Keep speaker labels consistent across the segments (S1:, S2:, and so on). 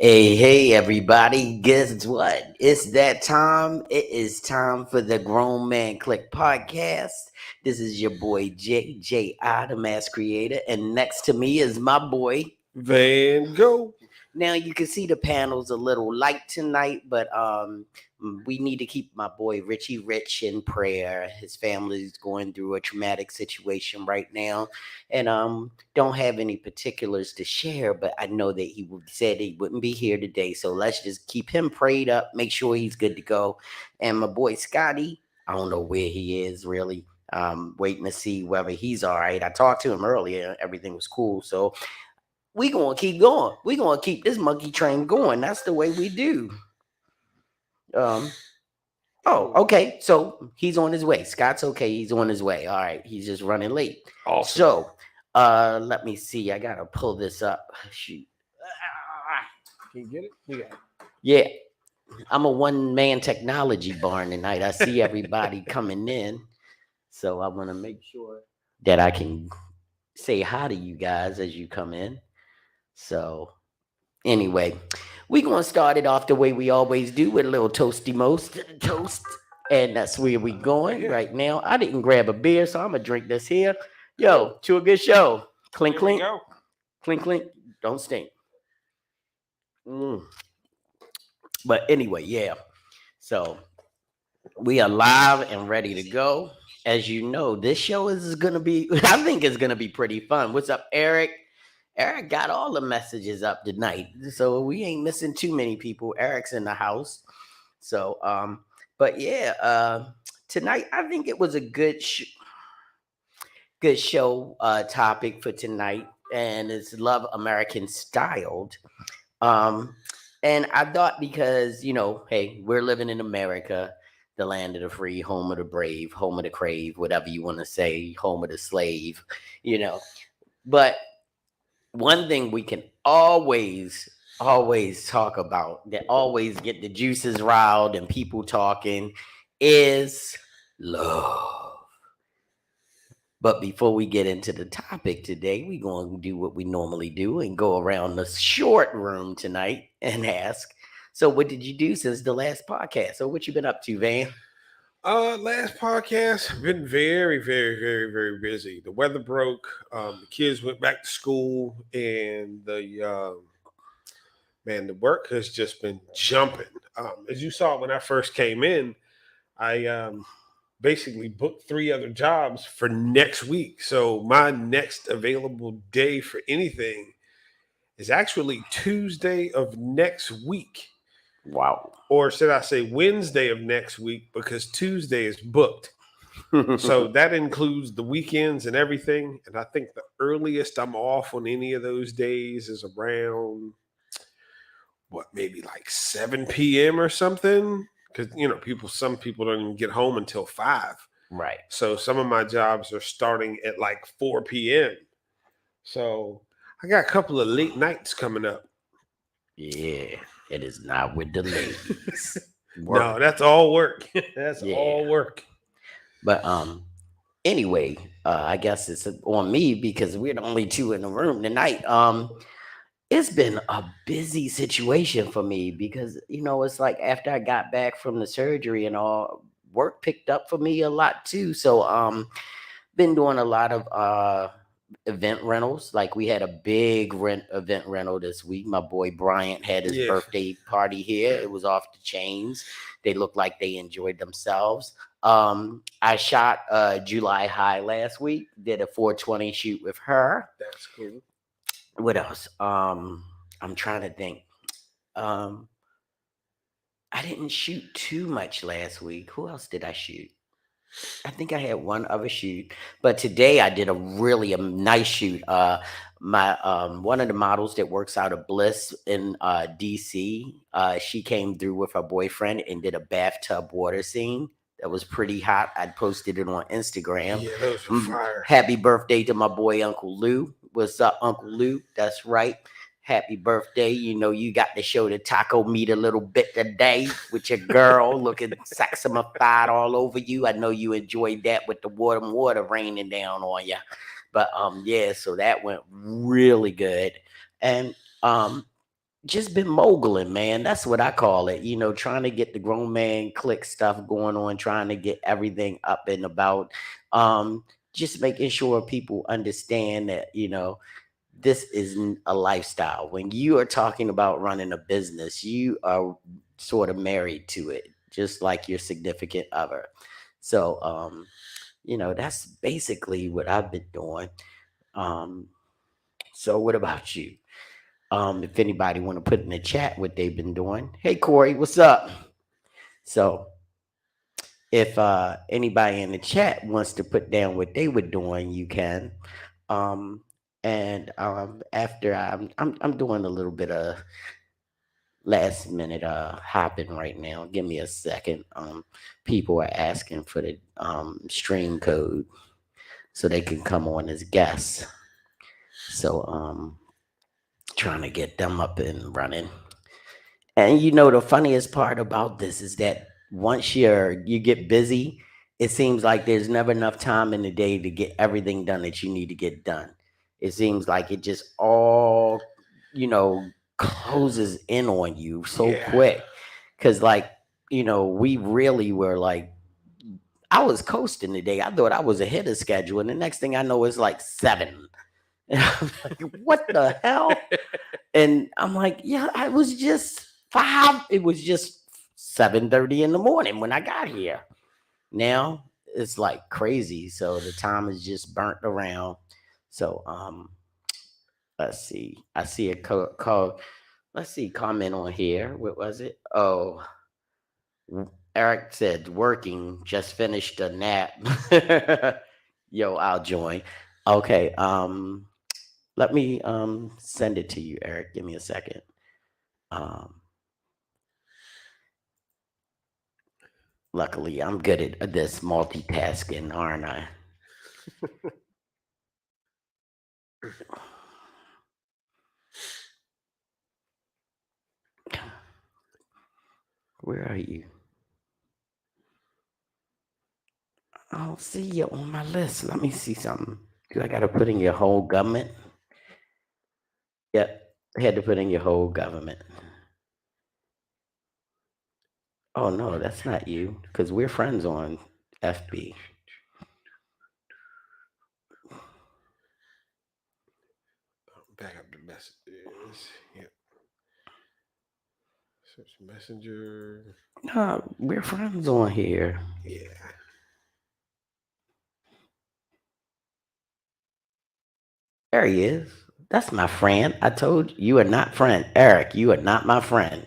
S1: Hey, everybody. Guess what? It's that time. It is time for the Grown Man Click podcast. This is your boy J.I., the Mass Creator. And next to me is my boy
S2: Van Gogh.
S1: Now you can see the panels a little light tonight, but we need to keep my boy Richie Rich in prayer. His family's going through a traumatic situation right now, and don't have any particulars to share. But I know that said he wouldn't be here today, so let's just keep him prayed up. Make sure he's good to go. And my boy Scotty, I don't know where he is really. Waiting to see whether he's all right. I talked to him earlier. Everything was cool. So we gonna keep going. We gonna keep this monkey train going. That's the way we do. Um. Oh, okay. So he's on his way. Scott's okay. He's on his way. All right. He's just running late.
S2: Awesome.
S1: So, let me see. I gotta pull this up. Shoot.
S2: Can you get it? You got it.
S1: Yeah. I'm a one-man technology barn tonight. I see everybody coming in, so I want to make sure that I can say hi to you guys as you come in. So anyway, we're going to start it off the way we always do with a little toasty most toast. And that's where we going right now. I didn't grab a beer, so I'm going to drink this here. Yo, to a good show. Clink, clink. Clink, clink. Don't stink. But anyway, yeah. So we are live and ready to go. As you know, this show is going to be, I think it's going to be pretty fun. What's up, Eric? Eric got all the messages up tonight, so we ain't missing too many people. Eric's in the house, so but yeah, tonight I think it was a good show topic for tonight, and it's Love American Styled. And I thought because hey, we're living in America, the land of the free, home of the brave, home of the crave, whatever you want to say, home of the slave, but one thing we can always talk about that always get the juices riled and people talking is love. But before we get into the topic today, we're going to do what we normally do and go around the short room tonight and ask, so what did you do since the last podcast? So what you been up to, Van?
S2: Last podcast, been very, very, very, very busy. The weather broke. The kids went back to school, and the work has just been jumping. As you saw when I first came in, I basically booked 3 other jobs for next week. So my next available day for anything is actually Tuesday of next week.
S1: Wow.
S2: Or should I say Wednesday of next week, because Tuesday is booked. So that includes the weekends and everything. And I think the earliest I'm off on any of those days is around, maybe like 7 p.m. or something. Because, some people don't even get home until 5.
S1: Right.
S2: So some of my jobs are starting at like 4 p.m. So I got a couple of late nights coming up.
S1: Yeah, it is not with the ladies.
S2: No, that's all work. That's all work.
S1: But anyway, I guess it's on me because we're the only 2 in the room tonight. It's been a busy situation for me because it's like after I got back from the surgery and all, work picked up for me a lot too. So been doing a lot of event rentals. Like we had a big event rental this week. My boy Bryant had his birthday party here. It was off the chains. They looked like they enjoyed themselves. I shot July High last week. Did a 420 shoot with her.
S2: That's cool.
S1: What else? I'm trying to think. I didn't shoot too much last week. Who else did I shoot? I think I had one other shoot, but today I did a really nice shoot. My one of the models that works out of Bliss in DC, she came through with her boyfriend and did a bathtub water scene. That was pretty hot. I posted it on Instagram.
S2: Yeah, those were fire.
S1: Happy birthday to my boy Uncle Lou. What's up, Uncle Lou? That's right. Happy birthday. You got to show the taco meat a little bit today with your girl looking sexified all over you. I know you enjoyed that with the water raining down on you. But so that went really good. And just been moguling, man. That's what I call it. Trying to get the grown man click stuff going on, trying to get everything up and about. Just making sure people understand that, this isn't a lifestyle. When you are talking about running a business, you are sort of married to it, just like your significant other. So, that's basically what I've been doing. Um, so what about you? If anybody want to put in the chat what they've been doing. Hey Corey, what's up? So if anybody in the chat wants to put down what they were doing, you can. Um, and after I'm doing a little bit of last minute hopping right now. Give me a second. People are asking for the stream code so they can come on as guests. So trying to get them up and running. And the funniest part about this is that once you get busy, it seems like there's never enough time in the day to get everything done that you need to get done. It seems like it just all, you know, closes in on you so
S2: Yeah.
S1: quick. Cause like, we really were like, I was coasting today. I thought I was ahead of schedule. And the next thing I know, it's like 7. And I'm like, what the hell? And I'm like, yeah, I was just 5. It was just 7:30 in the morning when I got here. Now it's like crazy. So the time is just burnt around. So let's see. I see a call. Let's see, comment on here. What was it? Oh, Eric said working. Just finished a nap. Yo, I'll join. Okay. Let me send it to you, Eric. Give me a second. Um, Luckily, I'm good at this multitasking, aren't I? Where are you? I don't see you on my list. Let me see something. Do I got to put in your whole government? Yep, I had to put in your whole government. Oh no, that's not you, because we're friends on FB.
S2: Back up the messages. Yep. Search messenger.
S1: No, we're friends on here.
S2: Yeah.
S1: There he is. That's my friend. I told you, you are not friend. Eric, you are not my friend.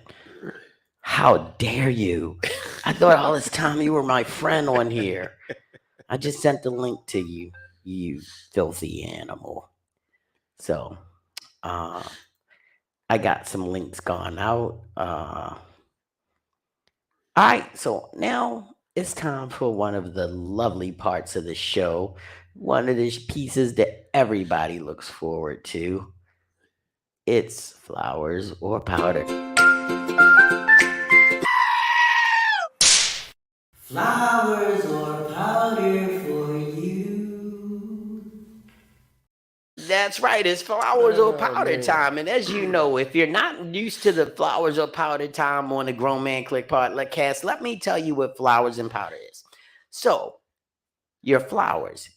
S1: How dare you? I thought all this time you were my friend on here. I just sent the link to you, you filthy animal. So, uh, I got some links gone out. All right, so now it's time for one of the lovely parts of the show, one of the pieces that everybody looks forward to. It's flowers or powder. Flowers or powder for you. That's right. It's flowers or
S2: Oh
S1: powder
S2: man.
S1: time. And as you know, if you're not used to the flowers or powder time on the Grown Man Click podcast, let me tell you what flowers and powder is. So, your flowers.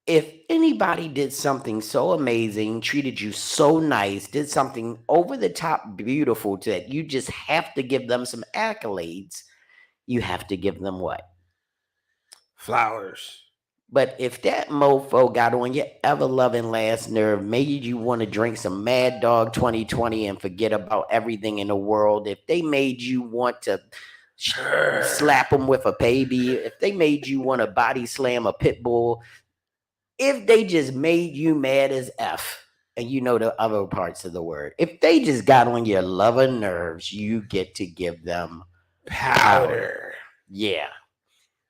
S1: If anybody did something so amazing, treated you so nice, did something over the top beautiful that you just have to give them some accolades, you have to give them what?
S2: Flowers.
S1: But if that mofo got on your ever loving last nerve, made you want to drink some Mad Dog 2020 and forget about everything in the world, if they made you want to slap them with a baby, if they made you want to body slam a pit bull, if they just made you mad as F, and you know the other parts of the word, if they just got on your loving nerves, you get to give them powder. Yeah.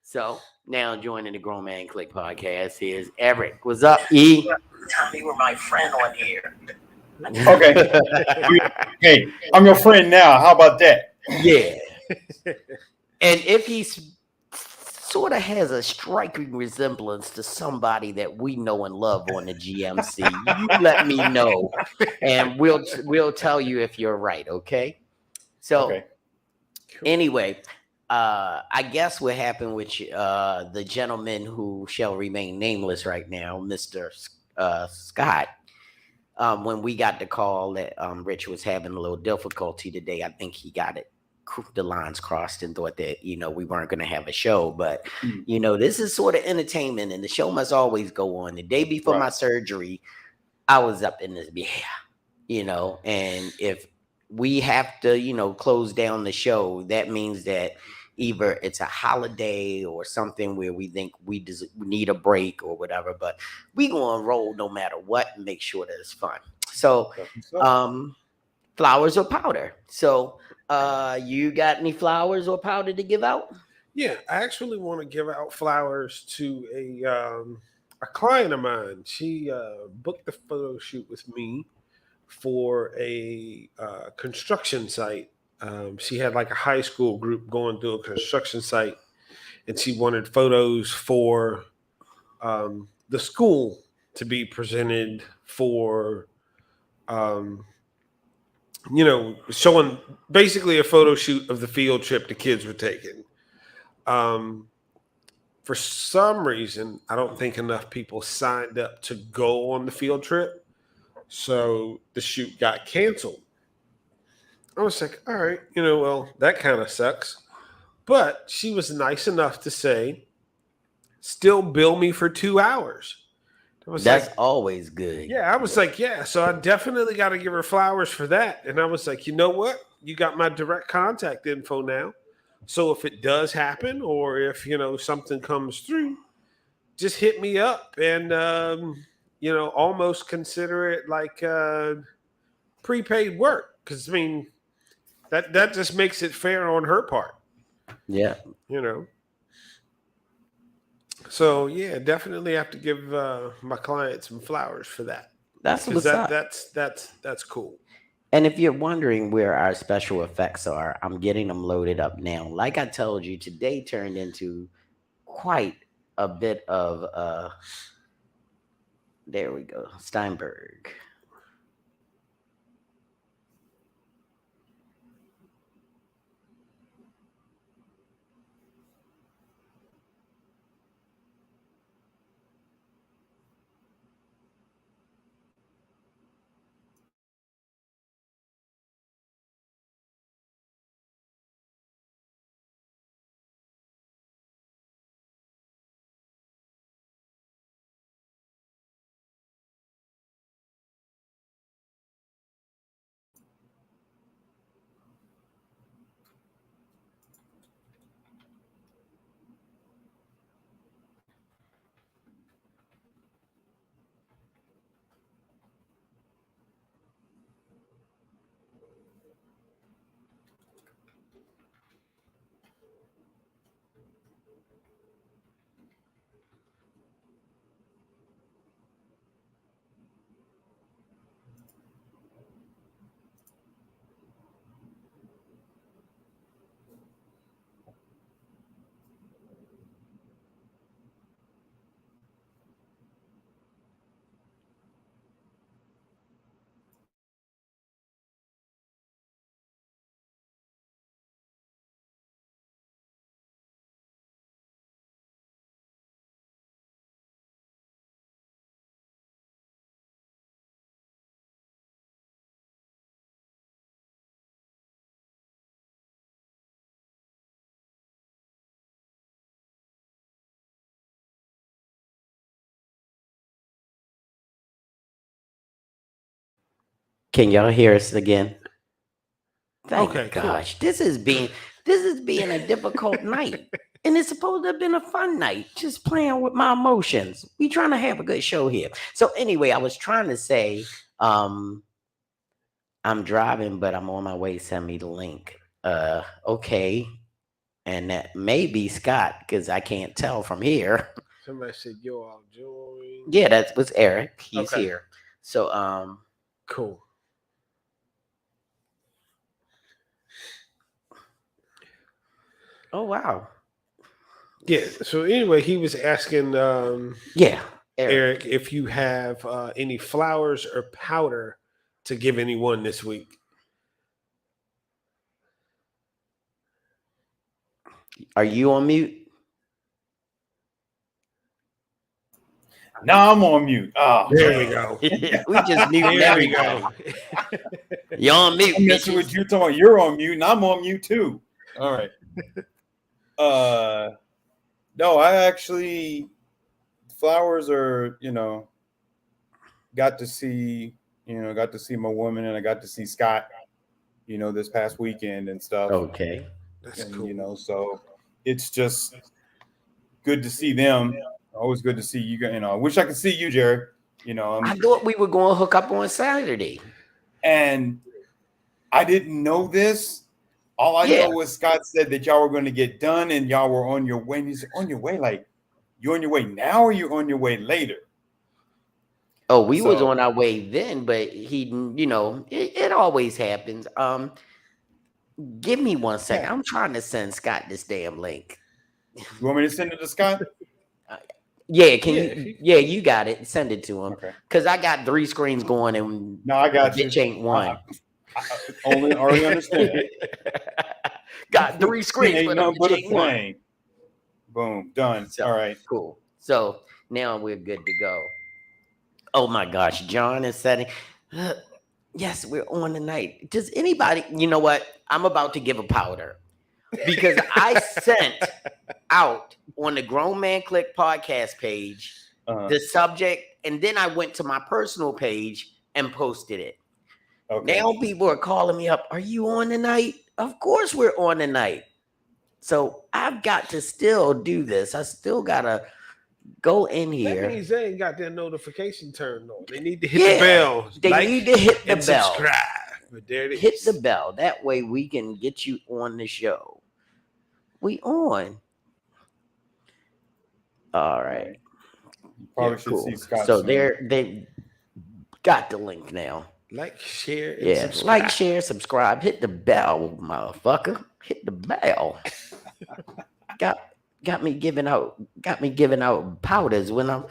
S1: So now joining the Grown Man Click podcast is Eric. What's up, E? Tell me you were my friend on here.
S3: Okay. Hey, I'm your friend now. How about that?
S1: Yeah. And if he's sort of has a striking resemblance to somebody that we know and love on the GMC. You let me know, and we'll tell you if you're right. Okay. So
S3: Okay.
S2: Cool.
S1: anyway, I guess what happened with the gentleman who shall remain nameless right now, Mister Scott. When we got the call that Rich was having a little difficulty today, I think he got it the lines crossed and thought that we weren't going to have a show. But
S3: Mm.
S1: this is sort of entertainment, and the show must always go on. The day before my
S3: Right.
S1: surgery, I was up in this and if we have to close down the show, that means that either it's a holiday or something where we think we need a break or whatever, but we gonna roll no matter what and make sure that it's fun. So
S3: That's what's up.
S1: flowers or powder. So you got any flowers or powder to give out?
S2: Yeah, I actually want to give out flowers to a client of mine. She booked a photo shoot with me for a construction site. She had like a high school group going through a construction site, and she wanted photos for the school to be presented for, um, showing basically a photo shoot of the field trip the kids were taking. Um, for some reason, I don't think enough people signed up to go on the field trip, so the shoot got canceled. I was like, all right, well, that kind of sucks. But she was nice enough to say, still bill me for 2 hours. I was
S1: That's
S2: like,
S1: always good.
S2: yeah, I was like, yeah. So I definitely got to give her flowers for that. And I was like, you know what? You got my direct contact info now. So if it does happen, or if something comes through, just hit me up and almost consider it like prepaid work. Because I mean, that just makes it fair on her part.
S1: Yeah,
S2: you know. So yeah, definitely have to give my client some flowers for that
S1: that's
S2: because
S1: what's up.
S2: that's cool.
S1: And if you're wondering where our special effects are, I'm getting them loaded up now. Like I told you, today turned into quite a bit of there we go, Steinberg. Can y'all hear us again? Thank
S2: Okay, cool.
S1: gosh. This is being a difficult night. And it's supposed to have been a fun night, just playing with my emotions. We trying to have a good show here. So anyway, I was trying to say, I'm driving, but I'm on my way. Send me the link. Okay. And that may be Scott, because I can't tell from here.
S2: Somebody said yo, I'll join.
S1: Yeah, that was Eric. He's
S2: Okay,
S1: here. So
S2: cool.
S1: oh wow.
S2: Yeah. So anyway, he was asking
S1: Yeah, Eric.
S2: Eric if you have any flowers or powder to give anyone this week.
S1: Are you on mute?
S3: Now I'm on mute. Oh,
S2: There we go.
S1: We just muting
S2: There we
S1: everybody.
S2: go.
S1: You're on mute,
S3: I'm messing with
S1: bitches.
S3: you. Talking about you're on mute, and I'm on mute too. All right. No, I actually flowers are, got to see, my woman, and I got to see Scott, this past weekend and stuff.
S1: Okay.
S2: That's
S3: And
S2: cool.
S3: so it's just good to see them. Always good to see you guys. I wish I could see you, Jared.
S1: I thought we were going to hook up on Saturday.
S3: And I didn't know this. All I know was Scott said that y'all were going to get done and y'all were on your way. And he said, on your way, like you're on your way now or you're on your way later?
S1: Oh, we was on our way then, but he, it always happens. Give me 1 second. I'm trying to send Scott this damn link.
S3: You want me to send it to Scott?
S1: Yeah, you got it. Send it to him.
S3: Okay.
S1: Because I got 3 screens going and
S3: no, I got
S1: bitch
S3: you.
S1: ain't one.
S3: I already understand.
S1: Got 3 screens,
S3: ain't
S1: but
S3: nothing but a
S1: ain't one.
S3: thing. Boom, done.
S1: So,
S3: all right.
S1: Cool. So now we're good to go. Oh my gosh, John is setting. Yes, we're on tonight. Does anybody, you know what? I'm about to give a powder because I sent out on the Grown Man Clique podcast page the subject, and then I went to my personal page and posted it. Okay. Now people are calling me up. Are you on tonight? Of course we're on tonight. So I've got to still do this. I still gotta go in here.
S2: That means they ain't got their notification turned on. They need to hit the bell.
S1: They need to hit the bell.
S2: Subscribe. But there it is.
S1: Hit the bell. That way we can get you on the show. We on. All right.
S3: Probably should see Scott.
S1: So they got the link now.
S2: Like, share, and subscribe.
S1: Like, share, subscribe. Hit the bell, motherfucker. Hit the bell. Got me giving out powders when I'm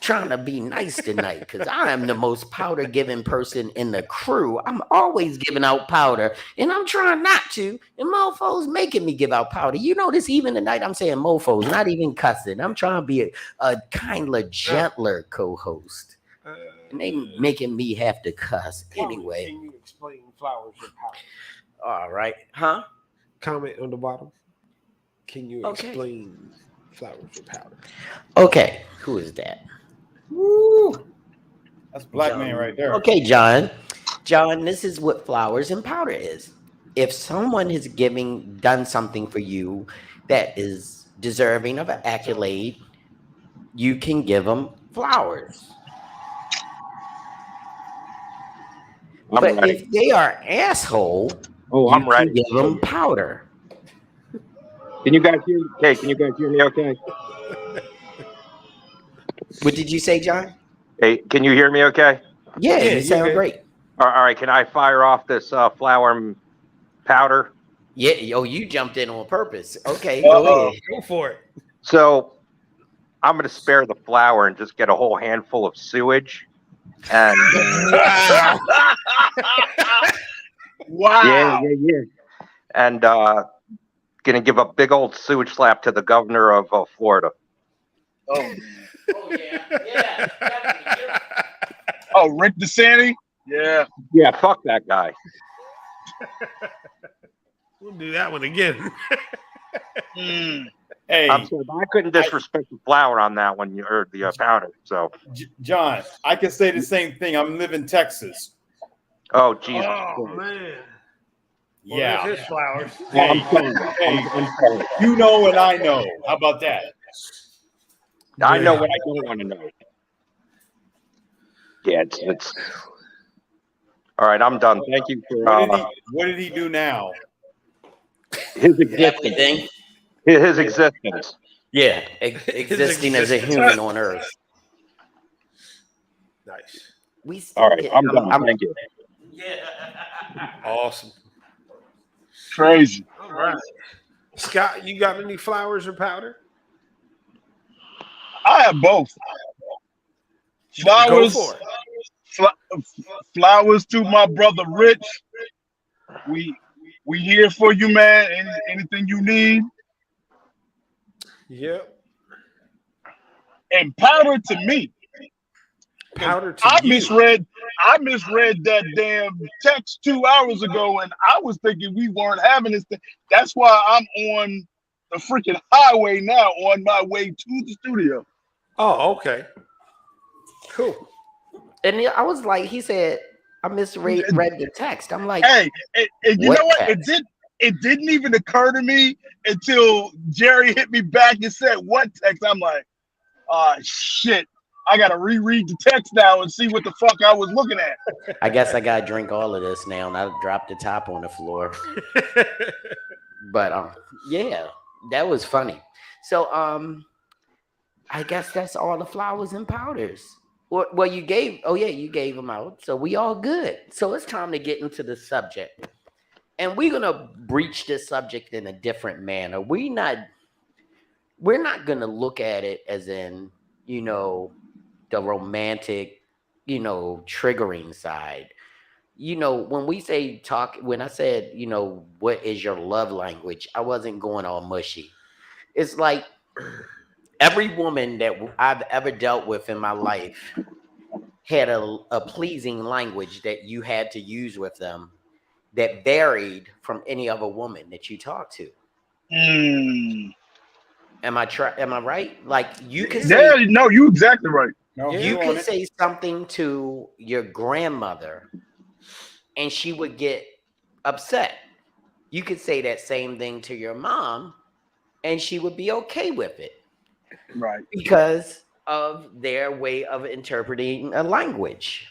S1: trying to be nice tonight, because I am the most powder giving person in the crew. I'm always giving out powder, and I'm trying not to. And mofos making me give out powder. You notice even tonight I'm saying mofos, not even cussing. I'm trying to be a kinder, gentler co-host. And they making me have to cuss anyway.
S2: Can you explain flowers or powder?
S1: All right, huh?
S2: Comment on the bottom. Can you explain flowers or powder? Okay,
S1: who is that?
S3: Woo! That's black
S1: John.
S3: Man right there.
S1: Okay, John. John, this is what flowers and powder is. If someone has done something for you that is deserving of an accolade, you can give them flowers. But if they are asshole,
S4: I'm ready.
S1: Give them powder.
S4: Can you guys hear me? Okay, can you guys hear me okay?
S1: What did you say, John?
S4: Hey, can you hear me okay?
S1: Yeah, you sound great.
S4: All right, can I fire off this flour and powder?
S1: Yeah, you jumped in on purpose. Okay, go ahead.
S2: Go for it.
S4: So I'm going to spare the flour and just get a whole handful of sewage. And
S3: wow.
S4: Yeah. And going to give a big old sewage slap to the governor of Florida.
S3: Oh,
S1: yeah.
S3: Oh, Rick DeSantis? Yeah.
S4: Yeah, fuck that guy.
S2: We'll do that one again.
S3: Hey,
S4: I'm sorry, but I couldn't disrespect the flour on that one, or the powder. So,
S3: John, I can say the same thing. I'm living in Texas.
S4: Oh, Jesus.
S2: Oh, man.
S3: Yeah.
S2: Well, his flowers.
S3: Hey,
S4: I'm sorry.
S3: You know what I know. How about that?
S4: I know what I don't want to know. Yeah, it's all right. I'm done. Thank you for
S3: what did he do now?
S4: His existence. His existence.
S1: Yeah, existing as a human on Earth.
S2: Nice.
S4: All right, I'm done. Thank you.
S1: Yeah.
S2: Awesome.
S3: Crazy.
S2: All right. Scott, you got any flowers or powder?
S5: I have both.
S2: Go
S5: Flowers,
S2: for it.
S5: flowers to my brother Rich. We we here for you, man. Anything you need.
S2: Yep.
S5: And powder to me, because
S2: Powder to you.
S5: I misread that damn text 2 hours ago, and I was thinking we weren't having this thing. That's why I'm on the freaking highway now, on my way to the studio.
S2: Oh, okay. Cool.
S1: And I was like, he said, I misread read the text. I'm like,
S5: Hey, and you
S1: what
S5: know what?
S1: text?
S5: It didn't even occur to me until Jerry hit me back and said, "What text?" I'm like, "Ah, shit! I gotta reread the text now and see what the fuck I was looking at."
S1: I guess I gotta drink all of this now, and I dropped the top on the floor. But yeah, that was funny. So I guess that's all the flowers and powders. Well, you gave. Oh yeah, you gave them out. So we all good. So it's time to get into the subject, and we're gonna breach this subject in a different manner. We're not gonna look at it as in the romantic, triggering side. When we say talk, when I said, what is your love language, I wasn't going all mushy. It's like every woman that I've ever dealt with in my life had a pleasing language that you had to use with them that varied from any other woman that you talk to.
S5: Mm.
S1: Am I right? Like you could say
S5: Yeah, no, you exactly right.
S3: No,
S1: you
S3: you on
S1: could
S3: it.
S1: say something to your grandmother and she would get upset. You could say that same thing to your mom and she would be okay with it
S5: Right.
S1: because of their way of interpreting a language.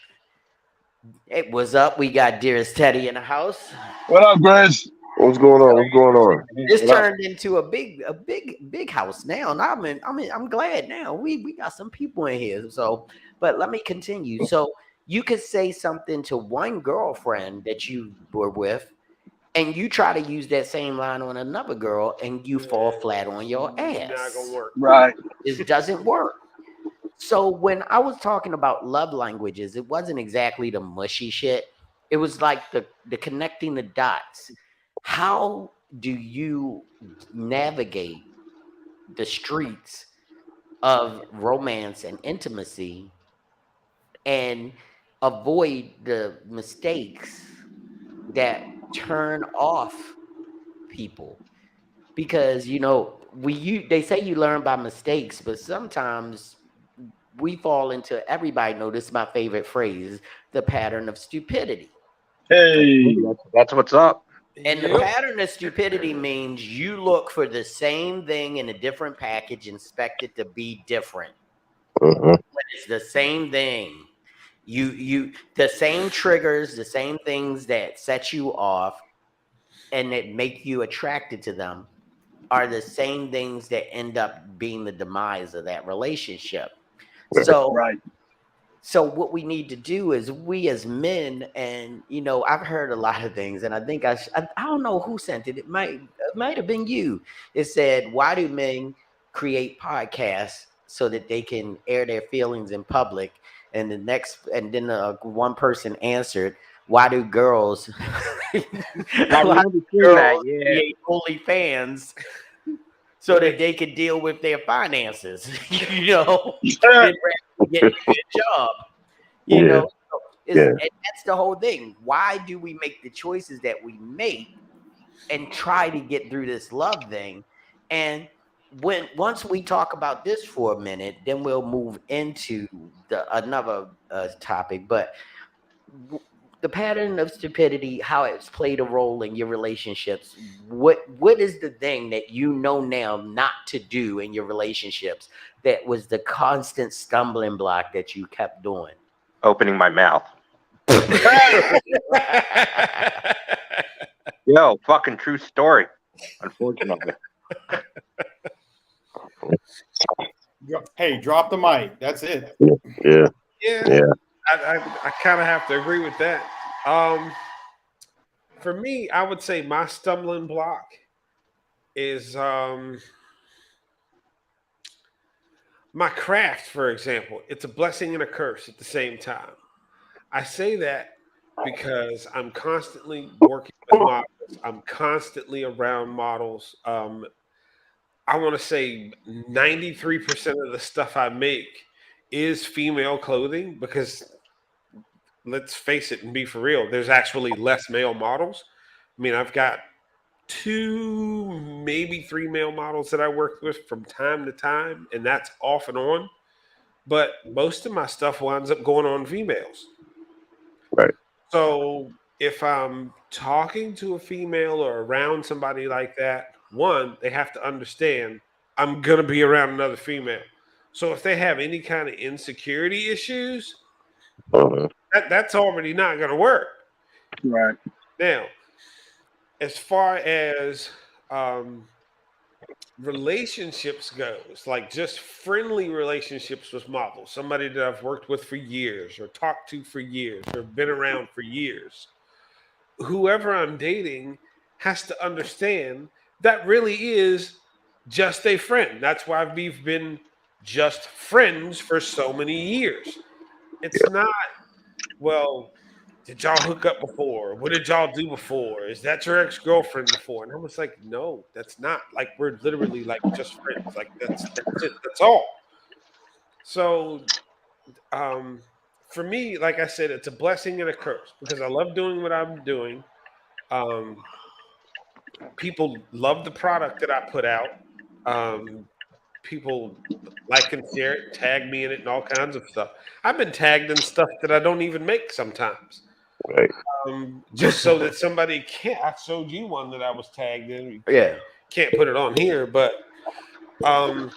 S1: It was up. We got dearest Teddy in the house.
S5: What up, Grace?
S6: What's going on? What's going on?
S1: This
S5: What up?
S1: turned into a big house now. And I'm glad now. We got some people in here. So, but let me continue. So you could say something to one girlfriend that you were with, and you try to use that same line on another girl, and you fall flat on your
S2: Not
S1: ass.
S2: gonna work.
S5: Right.
S1: It doesn't work. So when I was talking about love languages, it wasn't exactly the mushy shit. It was like the connecting the dots. How do you navigate the streets of romance and intimacy and avoid the mistakes that turn off people? Because they say you learn by mistakes, but sometimes we fall into, everybody know this is my favorite phrase, the pattern of stupidity.
S5: Hey.
S4: That's what's up.
S1: And the
S2: Yep.
S1: pattern of stupidity means you look for the same thing in a different package and expect it to be different.
S6: Uh-huh.
S1: But it's the same thing. The same triggers, the same things that set you off and that make you attracted to them are the same things that end up being the demise of that relationship. So
S5: Right.
S1: So what we need to do is, we as men, and I've heard a lot of things, and I think I don't know who sent it. It might have been you. It said, "Why do men create podcasts so that they can air their feelings in public?" And then one person answered, "Why do girls?
S4: I
S1: why
S4: remember
S1: do
S4: seeing that.
S1: girls
S4: Yeah.
S1: create OnlyFans so that they could deal with their finances?" And get a good job.
S6: Yeah.
S1: So
S6: Yeah.
S1: and that's the whole thing. Why do we make the choices that we make and try to get through this love thing? And once we talk about this for a minute, then we'll move into another topic. But the pattern of stupidity, how it's played a role in your relationships. What is the thing that you know now not to do in your relationships that was the constant stumbling block that you kept doing?
S4: Opening my mouth. Yo, fucking true story. Unfortunately.
S3: Hey, drop the mic. That's it.
S6: Yeah.
S2: Yeah.
S6: Yeah.
S2: I kind of have to agree with that. For me, I would say my stumbling block is my craft, for example, it's a blessing and a curse at the same time. I say that because I'm constantly working with models. I'm constantly around models. I want to say 93% of the stuff I make is female clothing because let's face it and be for real, there's actually less male models. I mean, I've got two, maybe three male models that I work with from time to time, and that's off and on. But most of my stuff winds up going on females.
S6: Right.
S2: So if I'm talking to a female or around somebody like that, one, they have to understand I'm gonna be around another female. So if they have any kind of insecurity issues,
S6: Uh-huh.
S2: that's already not gonna work.
S5: Right.
S2: Now, as far as um, relationships goes, like just friendly relationships with models, somebody that I've worked with for years or talked to for years or been around for years, whoever I'm dating has to understand that really is just a friend. That's why we've been just friends for so many years. It's not, well, did y'all hook up before? What did y'all do before? Is that your ex-girlfriend before? And I was like, no, that's not. Like we're literally like just friends. Like that's it. That's all. So um for me, like I said, it's a blessing and a curse because I love doing what I'm doing. Um People love the product that I put out. Um People like and share it, tag me in it and all kinds of stuff. I've been tagged in stuff that I don't even make sometimes.
S6: Right.
S2: Just so that somebody can't. I showed you one that I was tagged in. You
S1: Yeah.
S2: can't put it on here, but um,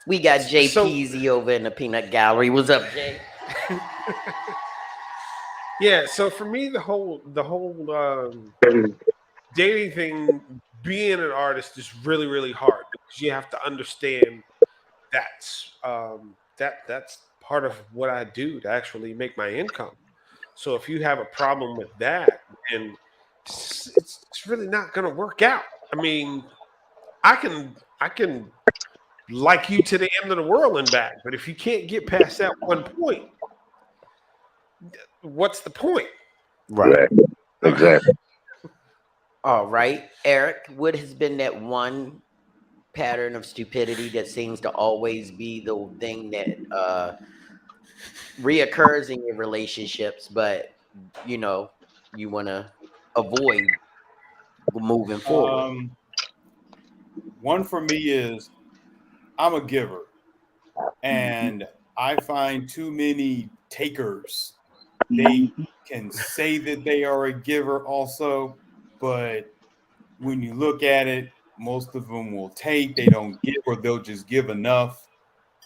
S1: We got Jay
S2: so
S1: Peasy over in the peanut gallery. What's up, Jay?
S2: yeah. So for me, the whole dating thing, being an artist is really really hard because you have to understand that's part of what I do to actually make my income. So if you have a problem with that, then it's really not going to work out. I mean, I can like you to the end of the world and back, but if you can't get past that one point, what's the point?
S1: Right.
S6: Exactly.
S1: All right, Eric. What has been that one pattern of stupidity that seems to always be the thing that reoccurs in your relationships, but you know you want to avoid moving forward?
S3: One for me is I'm a giver, and I find too many takers. They can say that they are a giver also, but when you look at it, most of them will take, they don't give, or they'll just give enough.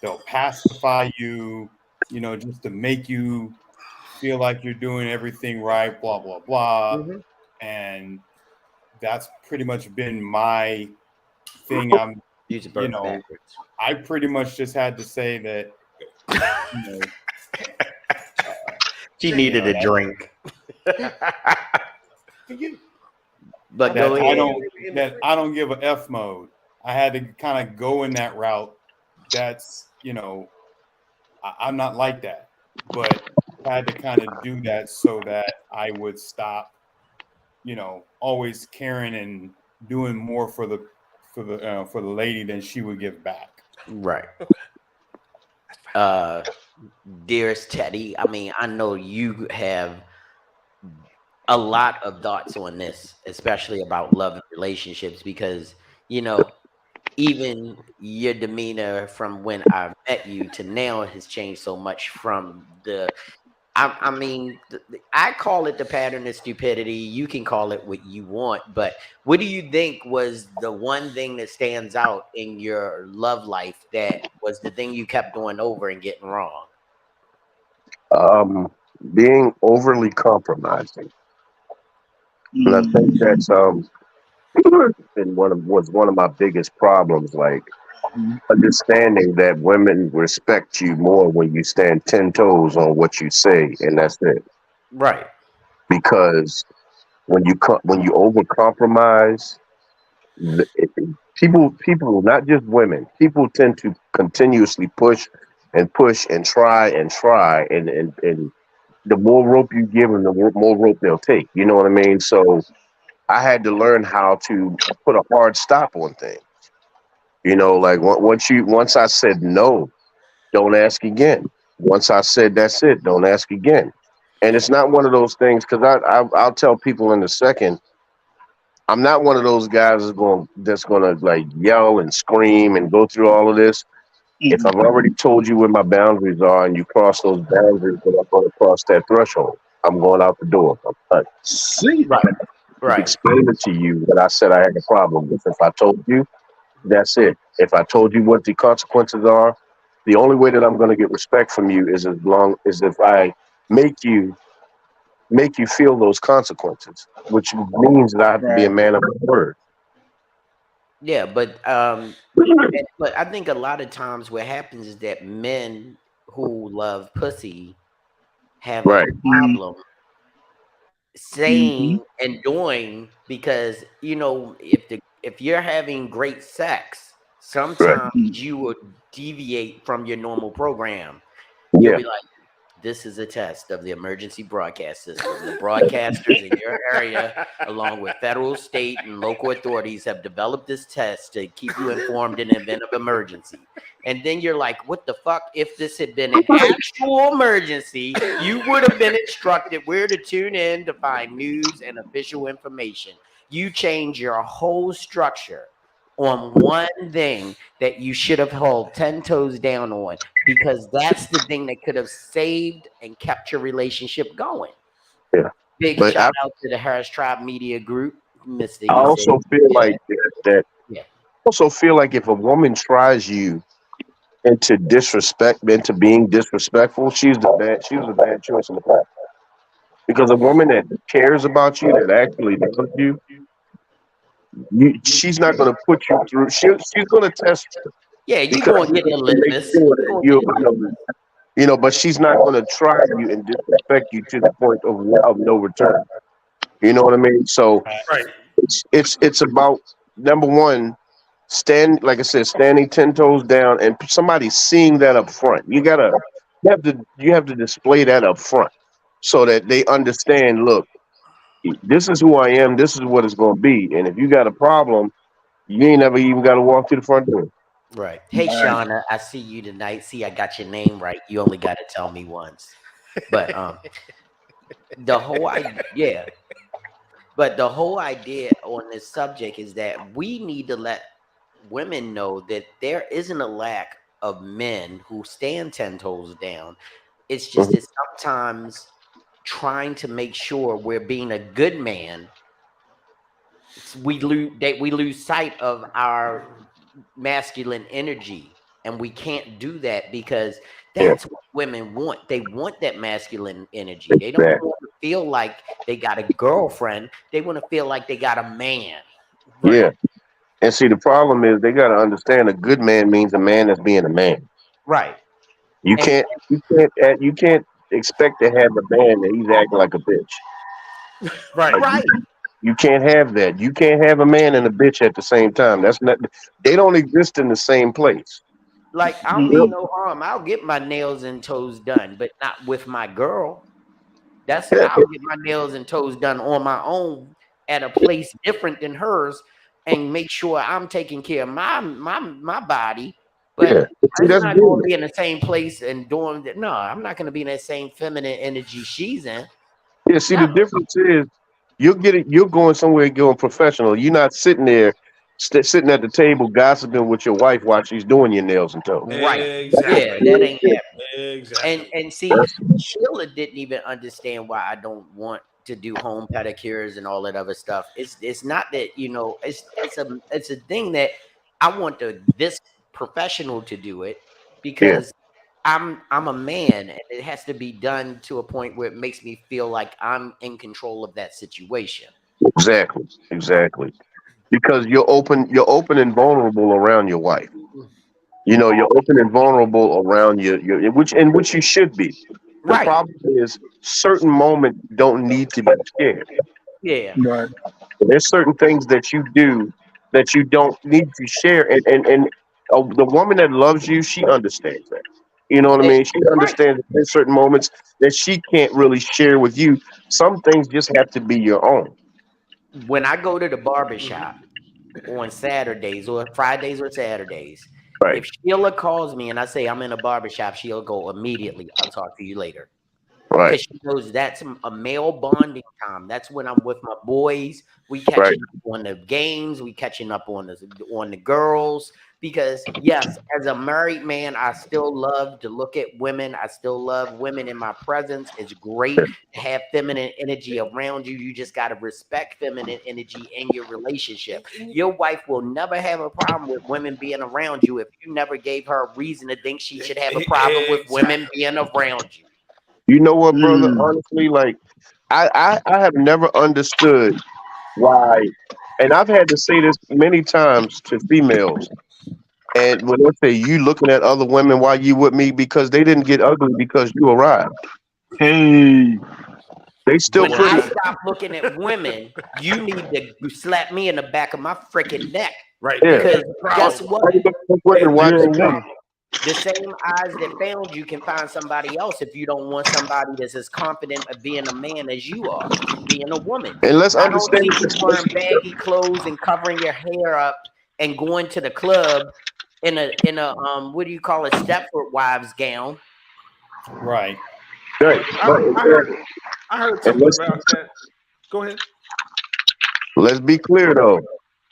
S3: They'll pacify you, just to make you feel like you're doing everything right, blah, blah, blah.
S2: Mhm.
S3: And that's pretty much been my thing.
S1: Use the bird backwards.
S3: I pretty much just had to say that, you know,
S1: She needed a
S3: that,
S1: drink. But
S3: that
S1: go
S3: I
S1: ahead.
S3: don't give a F mode. I had to kind of go in that route. That's, I'm not like that, but I had to kind of do that so that I would stop, always caring and doing more for the lady than she would give back.
S1: Right. Dearest Teddy, I mean, I know you have a lot of thoughts on this, especially about love and relationships, because even your demeanor from when I met you to now has changed so much from the I mean, I call it the pattern of stupidity. You can call it what you want, but what do you think was the one thing that stands out in your love life that was the thing you kept going over and getting wrong?
S6: Um, Being overly compromising, and I think that's been was one of my biggest problems. Like understanding that women respect you more when you stand 10 toes on what you say, and that's it.
S1: Right.
S6: Because when you over compromise, People, not just women, people tend to continuously push and try, and the more rope you give them, the more rope they'll take. You know what I mean? So I had to learn how to put a hard stop on things. You know, like once I said no, don't ask again. Once I said that's it, don't ask again. And it's not one of those things because I'll tell people in a second. I'm not one of those guys that's gonna like yell and scream and go through all of this. If
S5: Mhm.
S6: I've already told you where my boundaries are and you cross those boundaries, then I'm going to cross that threshold. I'm going out the door. I'm done.
S5: See,
S1: Right.
S6: Just
S1: Right.
S6: explain it to you that I said I had a problem with. If I told you, that's it. If I told you what the consequences are, the only way that I'm going to get respect from you is as long as if I make you make you feel those consequences, which means that I have to be a
S5: right.
S6: man of my word.
S1: Yeah, but I think a lot of times what happens is that men who love pussy have a
S6: Right.
S5: Mhm.
S1: problem
S5: Mhm.
S1: saying and doing because if you're having great sex,
S6: Right.
S1: sometimes
S5: Mhm.
S1: you will deviate from your normal program. You'll
S6: Yeah.
S1: be like, this is a test of the emergency broadcast system. The broadcasters in your area, along with federal, state, and local authorities, have developed this test to keep you informed in the event of emergency. And then you're like, what the fuck? If this had been an actual emergency, you would have been instructed where to tune in to find news and official information. You change your whole structure on one thing that you should have held 10 toes down on because that's the thing that could have saved and kept your relationship going.
S6: Yeah.
S1: Big
S6: But
S1: shout out to the Harris Tribe Media Group. Mr.
S6: I
S1: He said,
S6: also feel
S1: yeah,
S6: like that
S1: yeah,
S6: also feel like if a woman tries you into being disrespectful, she's a bad choice in the past. Because a woman that cares about you, that actually loves you, she's not going to put you through. She's going to test you
S1: yeah. You
S6: because
S1: gonna
S6: she's
S1: get the
S6: going to make
S1: litmus.
S6: sure
S1: You
S6: that
S1: gonna get the litmus.
S6: but she's not going to try you and disrespect you to the point of no return. You know what I mean? So
S2: Right.
S6: it's about number one, like I said, standing 10 toes down and somebody seeing that up front. You have to display that up front so that they understand, look, this is who I am, this is what it's gonna be. And if you got a problem, you ain't never even gotta walk to the front door.
S1: Right. Hey,
S5: Right.
S1: Shauna, I see you tonight. See, I got your name right. You only got to tell me once. But the whole idea, yeah. But the whole idea on this subject is that we need to let women know that there isn't a lack of men who stand 10 toes down. It's just
S6: Mhm.
S1: that sometimes trying to make sure we're being a good man, we lose sight of our masculine energy. And we can't do that because
S6: Yeah,
S1: that's what women want. They want that masculine energy. They don't
S6: exactly.
S1: want to feel like they got a girlfriend. They want to feel like they got a man.
S2: Right.
S6: Yeah. And see, the problem is they gotta understand a good man means a man that's being a man.
S1: Right.
S6: You
S1: And
S6: can't you can't expect to have a man that he's acting like a bitch.
S2: Right.
S6: Like
S1: right.
S6: you can't have that. You can't have a man and a bitch at the same time. That's not. They don't exist in the same place.
S1: Like I'll
S6: Real-
S1: mean no harm. I'll get my nails and toes done, but not with my girl. That's
S6: Yeah,
S1: I'll get my nails and toes done on my own at a place different than hers and make sure I'm taking care of my body. But
S6: yeah. See,
S1: it's
S6: that's
S1: not going to
S6: good.
S1: be in the same place and doing that. No, I'm not going to be in that same feminine energy she's in.
S6: Yeah. See, the
S1: Never.
S6: difference is you're getting you're going somewhere going professional. You're not sitting there sitting at the table gossiping with your wife while she's doing your nails and toes.
S1: Right. Yeah, that
S2: Exactly.
S1: ain't happening. And
S2: Exactly.
S1: and see, Sheila didn't even understand why I don't want to do home pedicures and all that other stuff. It's not that it's a thing that I want this professional to do it
S6: Yeah.
S1: because I'm a man and it has to be done to a point where it makes me feel like I'm in control of that situation.
S6: Exactly. Exactly. Because you're open and vulnerable around your wife. You're open and vulnerable around which you should be. The
S1: Right.
S6: problem is certain moments don't need to be scared.
S1: Yeah.
S5: Right.
S6: There's certain things that you do that you don't need to share. And the woman that loves you, she understands that. You know what I
S1: Eh,
S6: mean? She
S1: right.
S6: understands that there's certain moments that she can't really share with you. Some things just have to be your own.
S1: When I go to the barber
S2: Mhm.
S1: shop on Saturdays or Fridays or Saturdays,
S6: Right,
S1: if Sheila calls me and I say I'm in a barber shop, she'll go immediately. I'll talk to you later.
S6: right,
S1: Because she knows that's a male bonding time. That's when I'm with my boys. We
S6: right.
S1: catching up on the games. We catching up on the girls. Because yes, as a married man, I still love to look at women. I still love women in my presence. It's great to have feminine energy around you. You just got to respect feminine energy in your relationship. Your wife will never have a problem with women being around you if you never gave her a reason to think she should have a problem with women
S2: Exactly.
S1: being around you.
S6: You know what, brother?
S5: Mm.
S6: Honestly, like I have never understood why, and I've had to say this many times to females. And when they say you looking at other women while you with me because they didn't get ugly because you arrived,
S5: Hey.
S6: they still
S1: When
S2: Boy,
S1: I
S6: pretty.
S1: stop looking at women, you need to slap me in the back of my freaking neck.
S2: right
S6: Yeah,
S2: there.
S1: Because
S2: That's the
S1: guess
S2: problem.
S1: what?
S6: women watch
S5: You're
S6: it.
S5: a woman.
S1: The same eyes that found you can find somebody else if you don't want somebody that's as confident of being a man as you are, being a woman.
S6: And let's
S1: I don't
S6: understand
S1: need you
S6: this.
S1: wearing baggy clothes and covering your hair up and going to the club in a what do you call it, Stepford wives gown.
S3: Right.
S6: Right,
S2: I,
S6: right,
S2: I heard
S6: exactly.
S2: I heard
S6: And
S2: something about that. Go ahead.
S6: let's be clear though.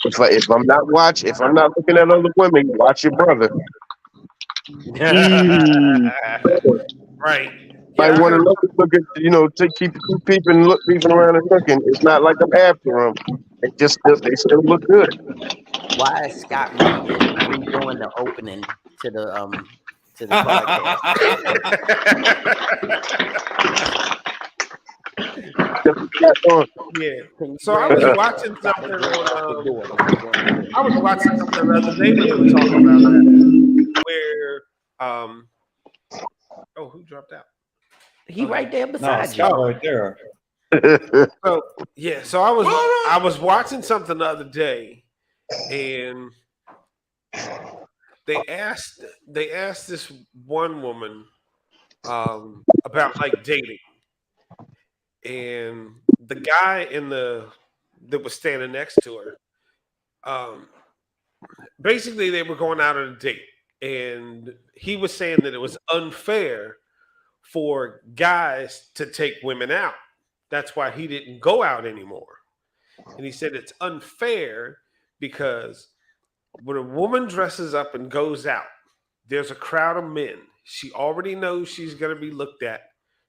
S6: If I'm not looking at other women, watch your brother.
S5: Mm.
S2: Right.
S6: I
S2: Yeah, I
S6: want to
S2: heard.
S6: look at keep peeping, peeping around and looking. It's not like I'm after them. They still look good.
S1: Why is Scott redoing the opening to the podcast?
S6: Just got on.
S2: Yeah.
S1: Can you
S2: So I
S1: bring
S2: was
S1: him?
S2: watching
S1: Scott is
S2: something
S1: going out the
S2: on.
S1: door, man. He's going out the door.
S2: I was watching something the other day when they were talking about that, where oh, who dropped out?
S1: He right there
S3: No,
S1: beside you.
S3: Scott right there.
S2: So yeah, so I was watching something the other day, and they asked this one woman about like dating, and the guy that was standing next to her, um, basically they were going out on a date, and he was saying that it was unfair for guys to take women out. That's why he didn't go out anymore. And he said it's unfair because when a woman dresses up and goes out, there's a crowd of men. She already knows she's going to be looked at.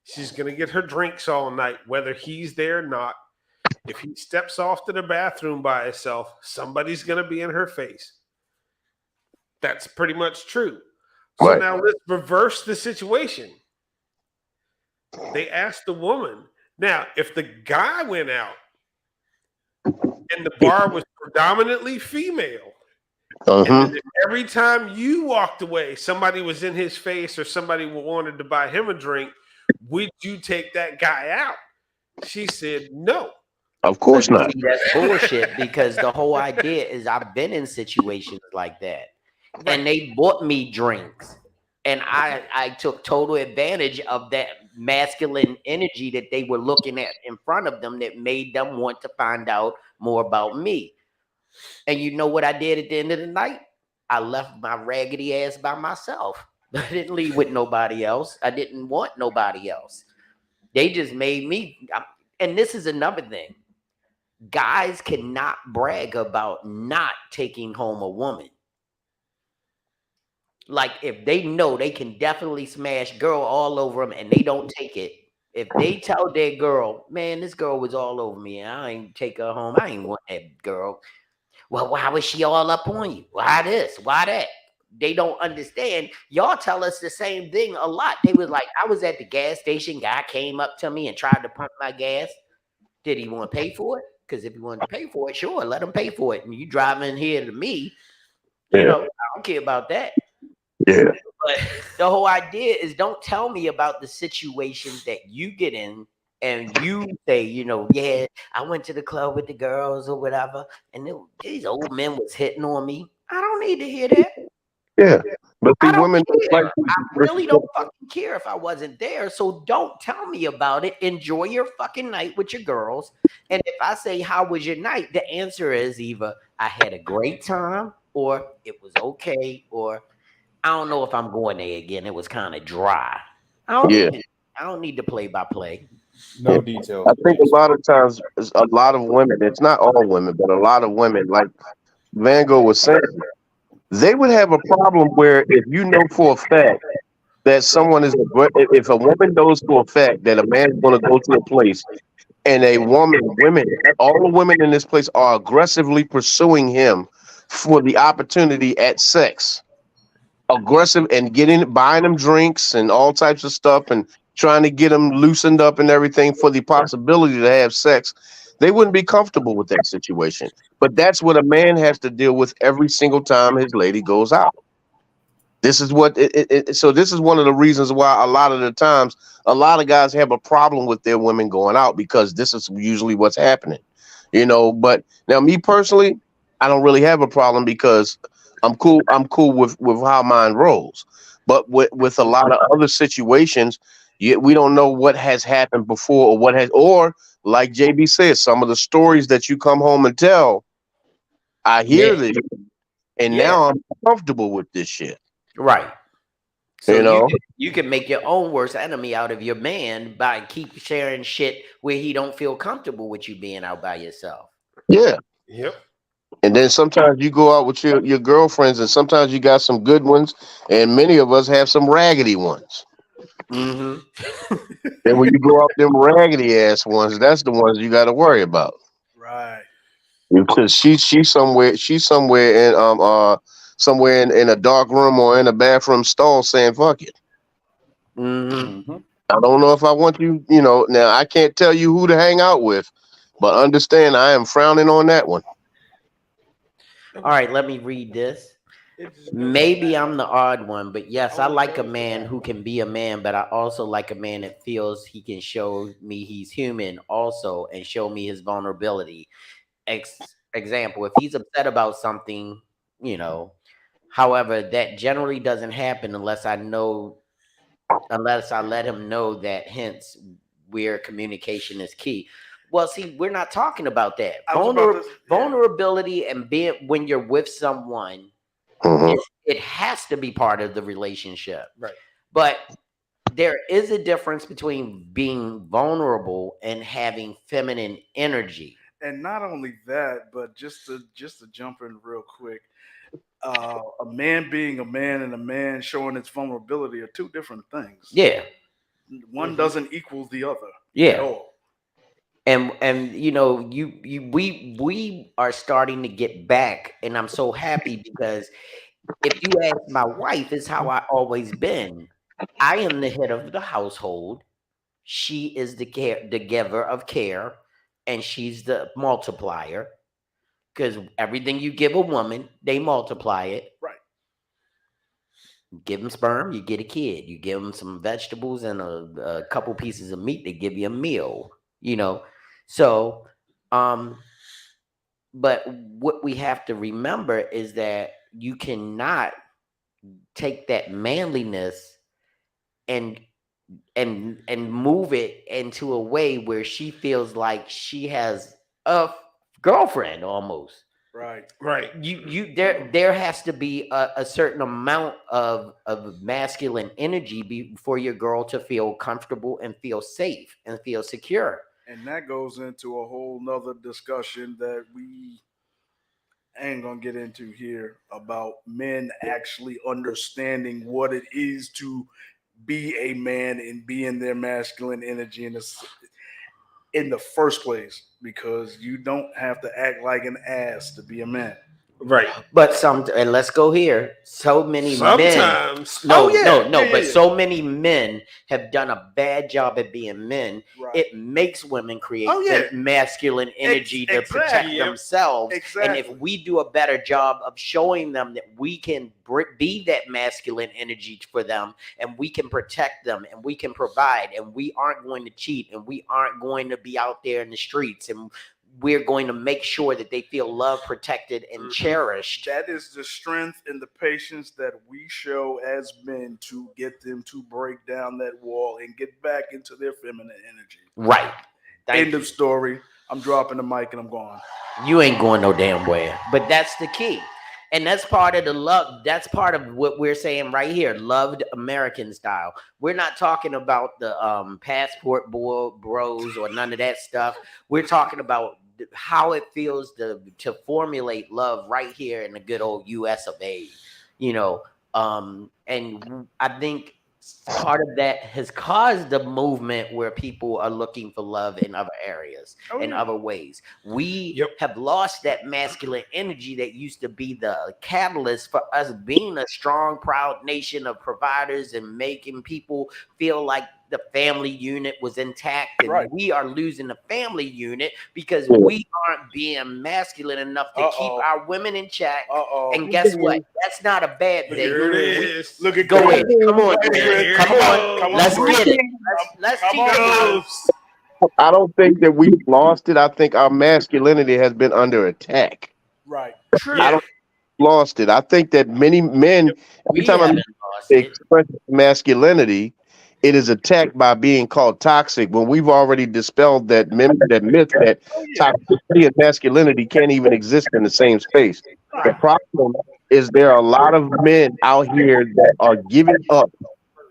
S2: She's going to get her drinks all night, whether he's there or not. If he steps off to the bathroom by himself, somebody's going to be in her face. That's pretty much true. So
S6: Right.
S2: now let's reverse the situation. They asked the woman. Now, if the guy went out and the bar was predominantly female, and
S6: Uh-huh.
S2: then every time you walked away, somebody was in his face or somebody wanted to buy him a drink, would you take that guy out? She said no.
S6: Of
S1: But
S6: course not.
S1: see, that's bullshit because the whole idea is I've been in situations like that.
S2: Right.
S1: And they bought me drinks. And I took total advantage of that masculine energy that they were looking at in front of them that made them want to find out more about me. And you know what I did at the end of the night? I left my raggedy ass by myself. I didn't leave with nobody else. I didn't want nobody else. They just made me. And this is another thing. Guys cannot brag about not taking home a woman. Like if they know they can definitely smash girl all over them and they don't take it. If they tell their girl, man, this girl was all over me, and I ain't take her home. I ain't want that girl. Well, why was she all up on you? Why this? Why that? They don't understand. Y'all tell us the same thing a lot. They was like, I was at the gas station. Guy came up to me and tried to pump my gas. Did he want to pay for it? Because if he wanted to pay for it, sure, let him pay for it. And you driving here to me,
S6: Yeah.
S1: I don't care about that.
S6: Yeah.
S1: But the whole idea is don't tell me about the situation that you get in and you say, yeah, I went to the club with the girls or whatever, and these old men was hitting on me. I don't need to hear that.
S6: Yeah. But
S1: I
S6: see,
S1: don't
S6: women don't like
S1: care. I really don't fucking care if I wasn't there. So don't tell me about it. Enjoy your fucking night with your girls. And if I say, how was your night? The answer is either I had a great time or it was okay or I don't know if I'm going there again. It was kind of dry. I don't
S6: Yeah.
S1: need to, I don't need to play by play.
S3: No
S6: Yeah.
S3: details,
S6: I think
S3: please.
S6: a lot of times, a lot of women, it's not all women, but a lot of women, like Van Gogh was saying, they would have a problem where if you know for a fact that someone is, if a woman knows for a fact that a man is going to go to a place and all the women in this place are aggressively pursuing him for the opportunity at sex, aggressive and buying them drinks and all types of stuff and trying to get them loosened up and everything for the possibility to have sex, they wouldn't be comfortable with that situation. But that's what a man has to deal with every single time his lady goes out. This is what so this is one of the reasons why a lot of the times a lot of guys have a problem with their women going out because this is usually what's happening. But now me personally, I don't really have a problem because I'm cool with how mine rolls. But with a lot of other situations, we don't know what has happened before or like JB said, some of the stories that you come home and tell, I hear
S1: Yeah.
S6: this and
S1: Yeah.
S6: now I'm comfortable with this shit.
S1: Right. So
S6: You know?
S1: you can make your own worst enemy out of your man by keep sharing shit where he don't feel comfortable with you being out by yourself.
S6: Yeah.
S2: Yep.
S6: And then sometimes you go out with your girlfriends, and sometimes you got some good ones, and many of us have some raggedy ones.
S1: Mm-hmm.
S6: And when you go out them raggedy ass ones, that's the ones you got to worry about.
S5: Right.
S6: Because she's somewhere in a dark room or in a bathroom stall saying fuck it.
S1: Mm-hmm.
S3: Hmm.
S6: I don't know if I want you. Now I can't tell you who to hang out with, but understand I am frowning on that one.
S1: All right, let me read this.
S2: It just goes
S1: Maybe
S2: back.
S1: I'm the odd one, but yes, I
S2: Only
S1: like a
S2: goes
S1: man
S2: back.
S1: who can be a man, but I also like a man that feels he can show me he's human also and show me his vulnerability. Example, if he's upset about something, you know, however, that generally doesn't happen unless I let him know that, hence where communication is key. Well, see, we're not talking about that.
S5: I was about to. Yeah.
S1: Vulnerability and being when you're with someone,
S6: Hmm.
S1: it has to be part of the relationship.
S2: Right.
S1: But there is a difference between being vulnerable and having feminine energy.
S5: And not only that, but just to jump in real quick, a man being a man and a man showing its vulnerability are two different things.
S1: Yeah.
S5: One
S2: Mm-hmm.
S5: doesn't equal the other at
S1: Yeah.
S5: all.
S1: And we are starting to get back, and I'm so happy because if you ask my wife, it's how I always been. I am the head of the household. She is the giver of care, and she's the multiplier. Because everything you give a woman, they multiply it.
S5: Right.
S1: Give them sperm, you get a kid. You give them some vegetables and a couple pieces of meat, they give you a meal. You know, so um, but what we have to remember is that you cannot take that manliness and and move it into a way where she feels like she has a girlfriend almost.
S5: Right.
S2: Right.
S1: There has to be a certain amount of masculine energy for your girl to feel comfortable and feel safe and feel secure.
S5: And that goes into a whole nother discussion that we ain't gonna get into here about men actually understanding what it is to be a man and be in their masculine energy in the first place, because you don't have to act like an ass to be a man.
S2: Right.
S1: But and let's go here. So many men.
S2: Sometimes.
S1: No,
S5: Oh, yeah.
S1: no, no.
S5: Yeah,
S1: But
S5: yeah.
S1: so many men have done a bad job at being men.
S5: Right.
S1: It makes women create
S5: Oh, yeah.
S1: the masculine energy to
S5: exactly.
S1: protect
S2: Yep.
S1: themselves. And
S5: Exactly.
S1: if we do a better job of showing them that we can be that masculine energy for them, and we can protect them, and we can provide, and we aren't going to cheat, and we aren't going to be out there in the streets, and we're going to make sure that they feel loved, protected, and
S2: Mhm.
S1: cherished.
S5: That is the strength and the patience that we show as men to get them to break down that wall and get back into their feminine energy.
S1: Right.
S5: End of story. I'm dropping the mic and I'm gone.
S1: You ain't going no damn where. But that's the key. And that's part of the love. That's part of what we're saying right here. Loved American style. We're not talking about the passport bros or none of that stuff. We're talking about how it feels to formulate love right here in the good old US of A. You know, and I think part of that has caused the movement where people are looking for love in other areas, in other ways. We have lost that masculine energy that used to be the catalyst for us being a strong, proud nation of providers and making people feel like the family unit was intact. And we are losing the family unit because we aren't being masculine enough to keep our women in check. And guess what? That's not a bad thing.
S2: Here it is.
S5: Look at
S1: Go
S5: Chris.
S1: ahead. Come on,
S2: Here
S1: come
S2: it
S1: on.
S2: goes.
S1: Let's get it. Let's
S5: Come
S1: teach
S5: on,
S1: them.
S5: Chris.
S6: I don't think that we've lost it. I think our masculinity has been under attack.
S5: Right.
S1: True.
S6: I don't lost it. I think that many men, every
S1: We
S6: time I
S1: haven't lost it.
S6: express masculinity, it is attacked by being called toxic. When we've already dispelled that that myth that toxicity and masculinity can't even exist in the same space. The problem is there are a lot of men out here that are giving up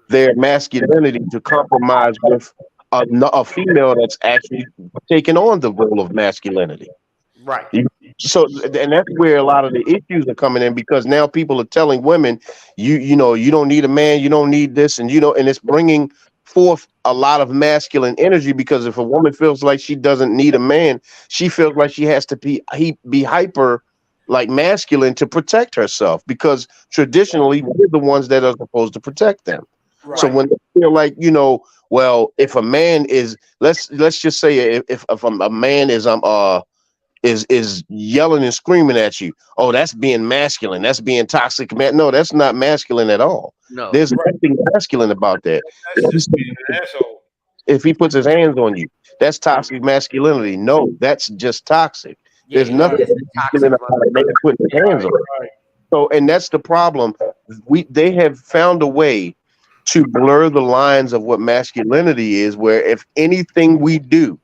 S6: their masculinity to compromise with a female that's actually taking on the role of masculinity.
S1: Right.
S6: So, and that's where a lot of the issues are coming in, because now people are telling women, you don't need a man, you don't need this, and and it's bringing forth a lot of masculine energy, because if a woman feels like she doesn't need a man, she feels like she has to be hyper like masculine to protect herself, because traditionally we're the ones that are supposed to protect them. So when they feel like, well, if a man is, let's just say if a man is yelling and screaming at you, oh, that's being masculine, that's being toxic, man. No, that's not masculine at all.
S1: No.
S6: There's nothing masculine about that.
S2: That's just being an asshole.
S6: If he puts his hands on you, that's toxic masculinity. No, that's just toxic. There's nothing
S1: it's the
S6: masculine
S1: toxic
S6: about a man putting his hands on you. So, and that's the problem. They have found a way to blur the lines of what masculinity is, where if anything we do,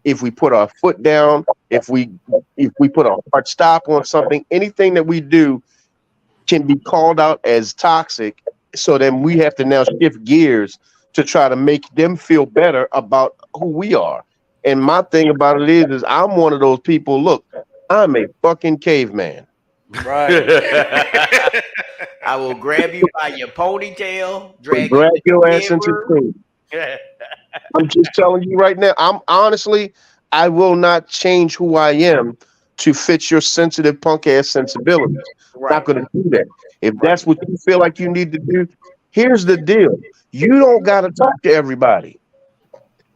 S6: if we put our foot down, if we put a hard stop on something, anything that we do can be called out as toxic. So then we have to now shift gears to try to make them feel better about who we are. And my thing about it is I'm one of those people. Look, I'm a fucking caveman.
S5: Right.
S1: I will grab you by your ponytail, drag
S6: your
S1: you
S6: ass into
S1: the
S6: the I'm just telling you right now. I'm honestly, I will not change who I am to fit your sensitive punk ass sensibilities. I'm not going to do that. If that's what you feel like you need to do, here's the deal. You don't got to talk to everybody.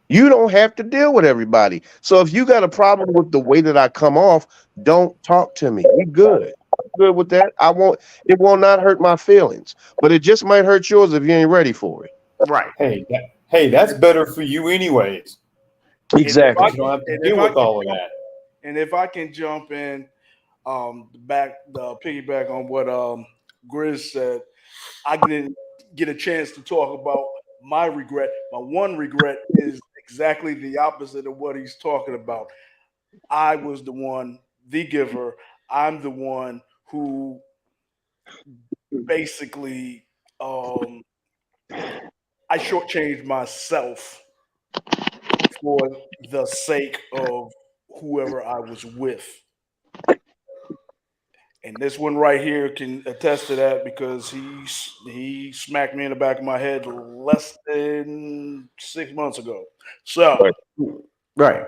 S6: You don't have to deal with everybody. So if you got a problem with the way that I come off, don't talk to me. We good. I'm good with that. It will not hurt my feelings, but it just might hurt yours if you ain't ready for it.
S1: Right.
S3: Hey, that's better for you anyways.
S6: Exactly.
S3: You don't have to deal with all of that.
S5: And if I can jump in, piggyback on what Grizz said, I didn't get a chance to talk about my regret. My one regret is exactly the opposite of what he's talking about. I was the giver. I'm the one who basically I shortchanged myself for the sake of whoever I was with. And this one right here can attest to that, because he smacked me in the back of my head less than 6 months ago. So,
S1: Right.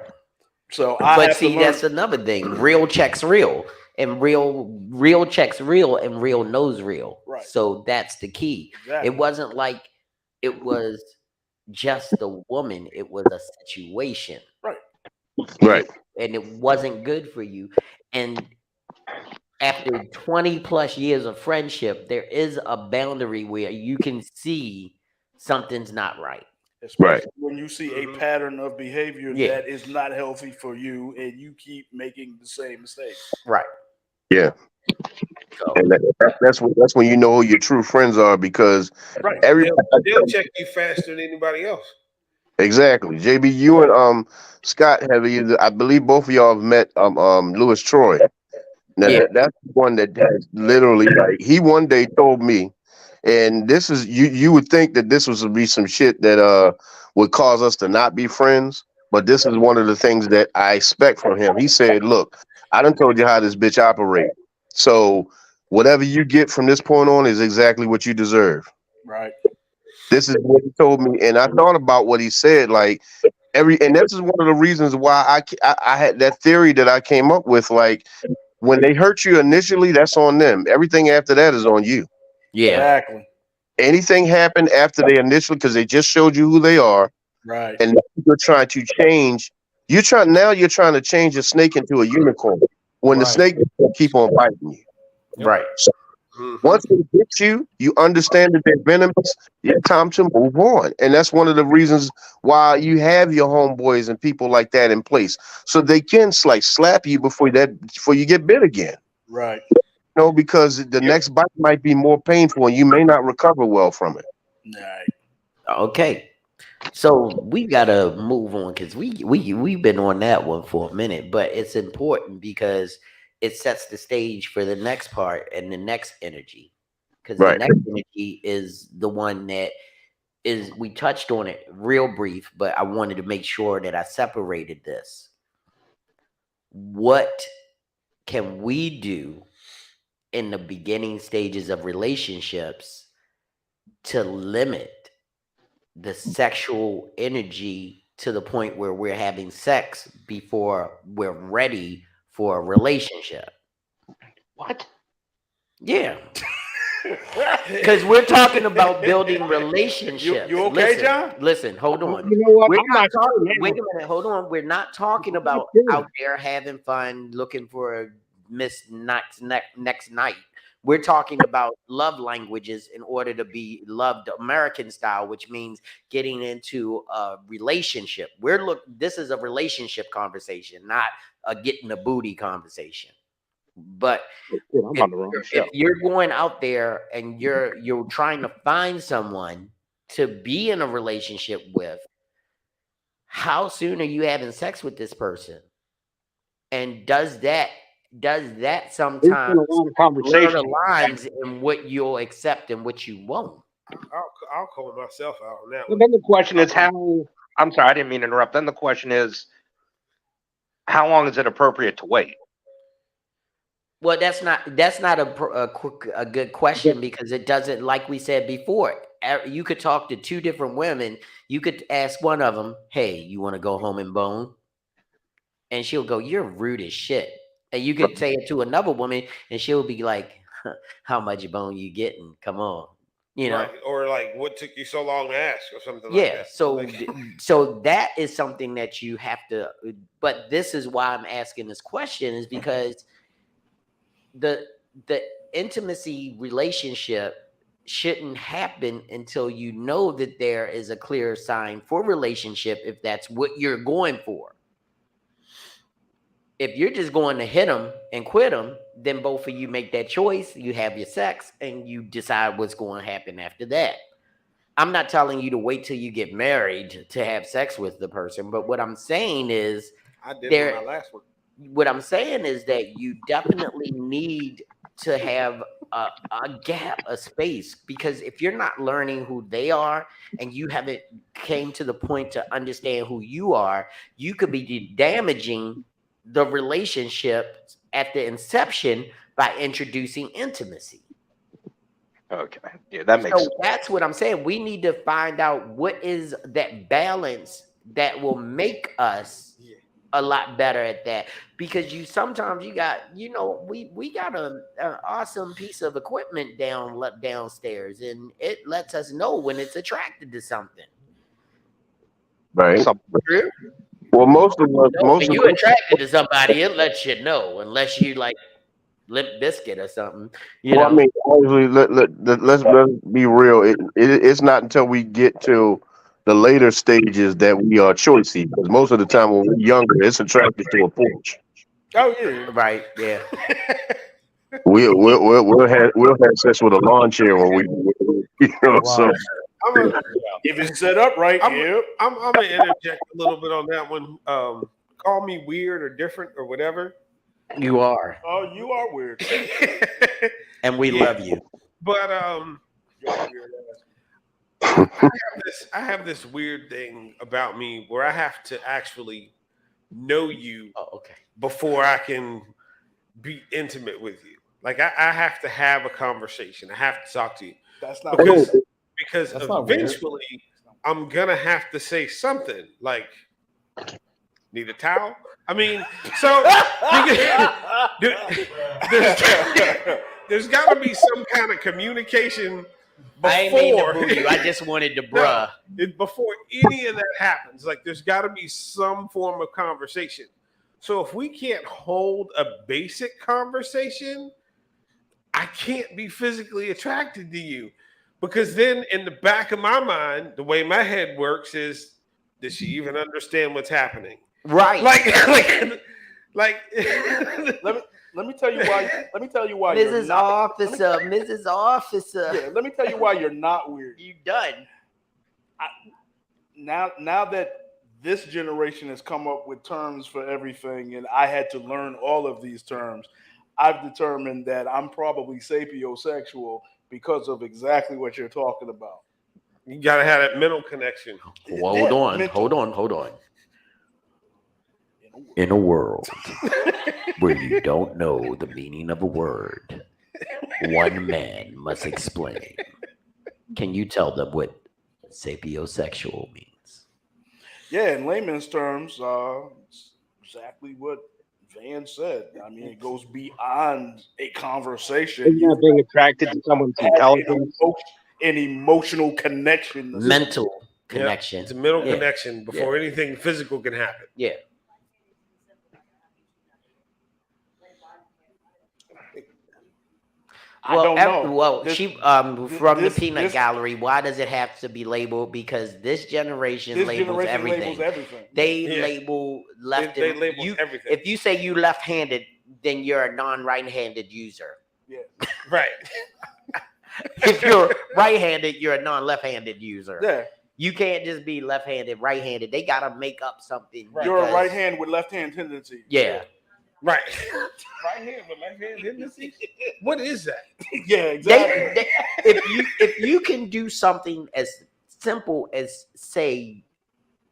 S5: so I
S1: But
S5: have
S1: see,
S5: to learn.
S1: that's another thing. Real checks real. And real checks real, and real knows real.
S5: Right.
S1: So that's the key.
S5: Exactly.
S1: It wasn't like it was just the woman, it was a situation.
S5: Right.
S6: Right.
S1: And it wasn't good for you. And after 20 plus years of friendship, there is a boundary where you can see something's not right.
S5: Especially
S6: Right.
S5: when you see a
S2: Mhm.
S5: pattern of behavior
S1: Yeah.
S5: that is not healthy for you, and you keep making the same mistakes.
S1: Right.
S6: Yeah.
S1: So
S6: And that's when you know who your true friends are, because
S5: Right.
S6: everybody.
S2: They'll check you faster than anybody else.
S6: Exactly. JB, you and Scott have either, I believe both of y'all have met Louis Troy. Now
S1: yeah.
S6: that's the one that has literally, like, he one day told me, and this is, you would think that this was to be some shit that would cause us to not be friends, but this is one of the things that I expect from him. He said, "Look, I done told you how this bitch operate. So whatever you get from this point on is exactly what you deserve."
S5: Right.
S6: This is what he told me, and I thought about what he said. Like, and this is one of the reasons why I had that theory that I came up with. Like, when they hurt you initially, that's on them. Everything after that is on you.
S1: Yeah.
S5: Exactly.
S6: Anything happened after they initially, because they just showed you who they are,
S5: Right.
S6: and you're trying to change. You're trying to change a snake into a unicorn. When the
S5: Right.
S6: snake will keep on biting you.
S1: Right.
S6: Once they hit you, you understand that they're venomous. It's time to move on, and that's one of the reasons why you have your homeboys and people like that in place, so they can like slap you before you get bit again.
S5: Right.
S6: Because the next bite might be more painful, and you may not recover well from it.
S5: Right.
S1: Okay. So we gotta move on because we've been on that one for a minute, but it's important because it sets the stage for the next part and the next energy. Because the
S6: Right.
S1: next energy is the one that is, we touched on it real brief, but I wanted to make sure that I separated this. What can we do in the beginning stages of relationships to limit the sexual energy to the point where we're having sex before we're ready for a relationship?
S4: What?
S1: Yeah. Because we're talking about building relationships.
S5: You okay,
S1: listen,
S5: John?
S1: Listen, hold on.
S4: You know what?
S1: We're
S4: I'm
S1: not
S4: not
S1: talking.
S4: sure
S1: Wait
S4: now.
S1: a minute. Hold on. We're not talking about
S4: sure.
S1: out there having fun, looking for a miss next night. We're talking about love languages in order to be loved American style, which means getting into a relationship. This is a relationship conversation, not a getting a booty conversation. But
S4: Shit, I'm on the wrong
S1: if
S4: show.
S1: you're going out there and you're trying to find someone to be in a relationship with, how soon are you having sex with this person? And does that
S4: There's been
S1: sometimes
S4: a lot of
S1: blur
S4: conversation.
S1: the lines in what you'll accept and what you won't?
S2: I'll call myself out on that
S4: But
S2: one.
S4: then the question is how. I'm sorry, I didn't mean to interrupt. Then the question is, how long is it appropriate to wait?
S1: Well, that's not a good question, because it doesn't, like we said before. You could talk to two different women. You could ask one of them, "Hey, you want to go home and bone?" And she'll go, "You're rude as shit." And you could say it to another woman, and she'll be like, "How much bone you getting? Come on, you know."
S2: Right. Or like, what took you so long to ask, or something like
S1: Yeah.
S2: that.
S1: So
S2: Like,
S1: so that is something that you have to. But this is why I'm asking this question, is because the intimacy relationship shouldn't happen until you know that there is a clear sign for relationship, if that's what you're going for. If you're just going to hit them and quit them, then both of you make that choice. You have your sex and you decide what's going to happen after that. I'm not telling you to wait till you get married to have sex with the person, but what I'm saying is
S2: I did
S1: there.
S2: on my last one.
S1: What I'm saying is that you definitely need to have a gap, a space, because if you're not learning who they are and you haven't came to the point to understand who you are, you could be damaging the relationship at the inception by introducing intimacy.
S4: Okay, yeah, that makes
S1: So
S4: sense.
S1: that's what I'm saying. We need to find out what is that balance that will make us a lot better at that because you sometimes you got we got an awesome piece of equipment downstairs and it lets us know when it's attracted to something.
S6: Right.
S4: Some
S6: Well, most of us,
S1: No, when you attracted to somebody, it lets you know unless you like Limp Biscuit or something.
S6: well, I mean, obviously, let's be real. It's not until we get to the later stages that we are choicy. Because most of the time when we're younger, it's attracted to a porch.
S5: Oh yeah.
S1: Right? Yeah.
S6: We'll have sex with a lawn chair when so.
S2: I'm a,
S5: If it's set up right,
S2: I'm gonna interject a little bit on that one. Call me weird or different or whatever.
S1: You are,
S5: Oh, you are weird.
S1: and we love you.
S2: But
S5: You're a weird ass.
S2: I have this weird thing about me where I have to actually know you
S1: Oh, okay.
S2: before I can be intimate with you. Like I have to have a conversation. I have to talk to you
S5: That's not
S2: because
S5: weird.
S2: because
S5: That's not weird.
S2: eventually I'm gonna have to say something like, "Need a towel?" I mean, so there's got to be some kind of communication before.
S1: I ain't mean to boo you. I just wanted to bruh.
S2: Before any of that happens, like there's got to be some form of conversation. So if we can't hold a basic conversation, I can't be physically attracted to you. Because then in the back of my mind, the way my head works is, does she even understand what's happening?
S1: Right.
S2: Like
S5: Let me tell you why. Let me tell you why
S1: Mrs. Officer, Mrs. Officer.
S5: Yeah, let me tell you why you're not weird.
S1: You done.
S5: Now that this generation has come up with terms for everything, and I had to learn all of these terms, I've determined that I'm probably sapiosexual because of exactly what you're talking about.
S2: you gotta have that mental connection.
S1: Well,
S5: Yeah,
S1: hold on. In a world where you don't know the meaning of a word, one man must explain. Can you tell them what sapiosexual means?
S5: Yeah, in layman's terms, it's exactly what Van said. I mean, it goes beyond a conversation.
S7: Isn't that being attracted to someone's intelligence?
S5: An emotional connection.
S1: Mental connection.
S2: It's a mental
S1: Yeah.
S2: connection before anything physical can happen.
S1: Yeah.
S5: I don't know.
S1: Well,
S5: This-
S1: she from
S5: this-
S1: the peanut
S5: this-
S1: gallery. Why does it have to be labeled? Because this generation
S5: This
S1: labels
S5: generation
S1: everything.
S5: labels everything.
S1: They
S2: Yeah.
S1: label left.
S2: They
S1: and
S2: label
S1: you,
S2: everything.
S1: If you say you left-handed, then you're a non-right-handed user.
S5: Yeah.
S2: Right.
S1: If you're right-handed, you're a non-left-handed user.
S5: Yeah.
S1: You can't just be left-handed, right-handed. They gotta make up something.
S5: You're a
S1: because-
S5: right hand with left hand tendency.
S1: Yeah.
S2: Right. Right hand with left hand tendency. What is that?
S5: Yeah, exactly.
S1: If you can do something as simple as say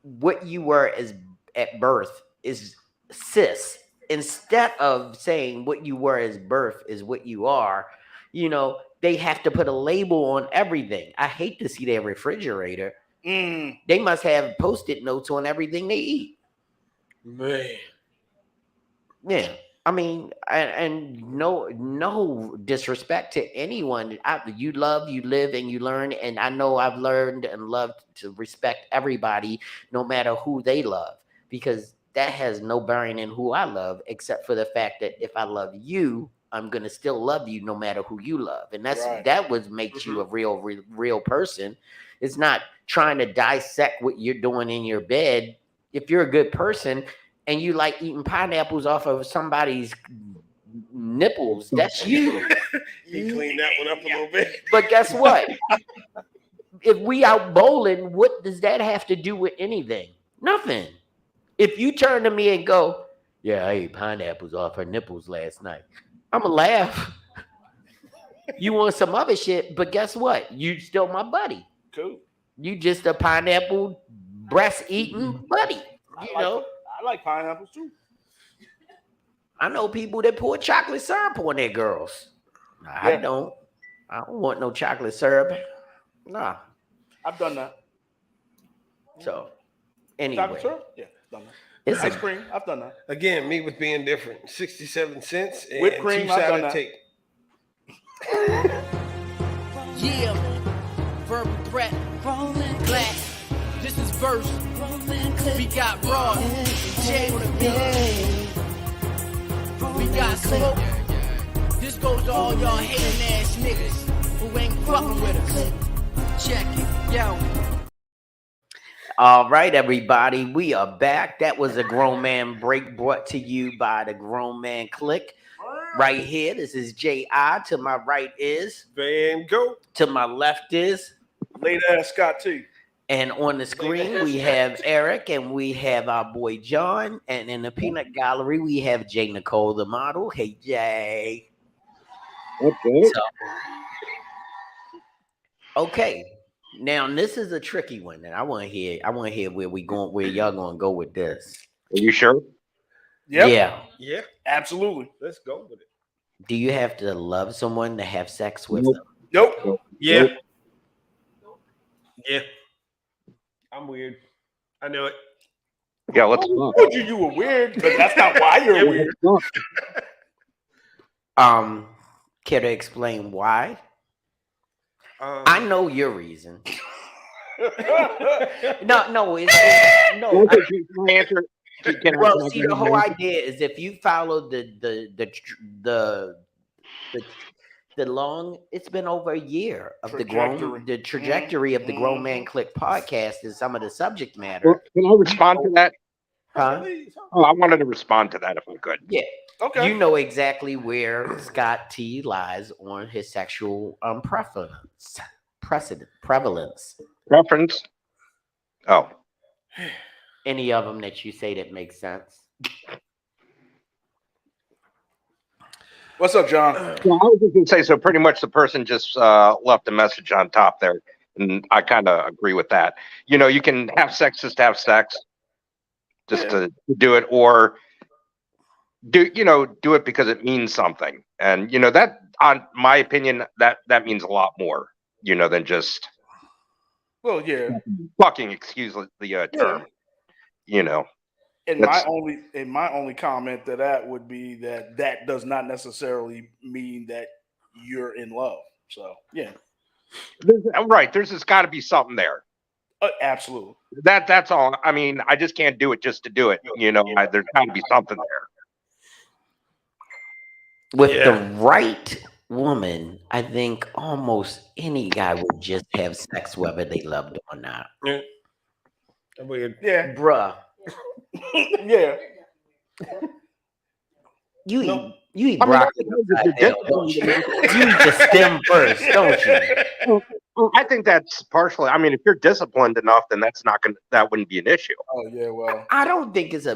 S1: what you were as at birth is cis, instead of saying what you were as birth is what you are, they have to put a label on everything. I hate to see their refrigerator. They must have post-it notes on everything they eat.
S2: Man.
S1: Yeah. I mean, and no disrespect to anyone. You love, you live, and you learn. And I know I've learned and loved to respect everybody, no matter who they love, because that has no bearing in who I love, except for the fact that if I love you, I'm gonna still love you no matter who you love, and that what makes you a real person. It's not trying to dissect what you're doing in your bed. If you're a good person and you like eating pineapples off of somebody's nipples, that's you.
S2: You clean that one up a little bit.
S1: But guess what? If we out bowling, what does that have to do with anything? Nothing. If you turn to me and go, "Yeah, I ate pineapples off her nipples last night," I'ma laugh. You want some other shit, but guess what? You still my buddy.
S5: Cool.
S1: You just a pineapple breast eating buddy.
S5: I like pineapples too.
S1: I know people that pour chocolate syrup on their girls. I don't want no chocolate syrup. Nah.
S5: I've done that.
S1: So
S5: Chocolate
S1: anyway,
S5: syrup? Yeah. Done that.
S1: It's
S5: Ice
S1: a,
S5: cream. I've done that.
S2: Again, me with being different. 67 cents and
S5: Whipped cream, I've done
S2: two-sided
S5: that.
S2: tape.
S8: Yeah, verbal threat, black. This is verse. We got Raw, Jay on the beat. We got Smoke. This goes to all y'all hating ass niggas who ain't fucking with us. Check it, yo.
S1: all right, everybody. We are back. That was a Grown Man Break brought to you by the Grown Man Clique. Right here, this is J.I. To my right is,
S2: Van Gogh.
S1: to my left is,
S5: Late ass Scott T.
S1: and on the screen we have Eric and we have our boy John. And in the peanut gallery, we have Jay Nicole, the model. Hey, Jay.
S7: Okay.
S1: So, okay. Now this is a tricky one, and I want to hear where y'all gonna go with this.
S4: Are you sure?
S5: Yep.
S1: Yeah.
S2: Yeah,
S5: Absolutely.
S2: let's go with it.
S1: Do you have to love someone to have sex with
S7: Nope.
S1: them?
S5: Nope.
S2: Yeah.
S7: Nope.
S2: Yeah. I'm weird. I know it.
S4: Yeah, let's
S5: I told you were weird, but that's not why you're weird.
S1: Care to explain why?
S2: Um,
S1: I know your reason. No, it's no.
S7: My answer.
S1: Well, see, the whole idea is if you follow the long, it's been over a year of the trajectory of the Grown Man Clique podcast and some of the subject matter.
S7: Well, can I respond to that?
S1: Huh?
S4: Oh, I wanted to respond to that if I could.
S1: Yeah.
S5: Okay.
S1: You know exactly where Scott T lies on his sexual prevalence.
S4: Preference? Oh.
S1: Any of them that you say that makes sense?
S5: What's up, John?
S7: Well, I was just
S4: Can say so. Pretty much the person just left a message on top there, and I kind of agree with that. You know, you can have sex just to have sex, just to do it, or do it because it means something. And that, on my opinion, that means a lot more, than just
S5: Well, yeah.
S4: fucking. Excuse the term.
S5: And
S4: That's-
S5: my only comment to that would be that does not necessarily mean that you're in love. So yeah,
S4: right. There's just got to be something there.
S5: absolutely.
S4: That's all. I mean, I just can't do it just to do it. There's got to be something there.
S1: With
S2: Yeah.
S1: the right woman, I think almost any guy would just have sex whether they loved or not.
S2: Yeah. I'm weird.
S5: Yeah,
S1: Bruh,
S5: yeah.
S1: you
S2: No.
S1: eat
S4: I mean,
S1: broccoli upside down, don't you? You eat the stem first, don't you?
S4: I think that's partially. I mean, if you're disciplined enough, then that wouldn't be an issue.
S5: Oh yeah. Well,
S1: I don't think it's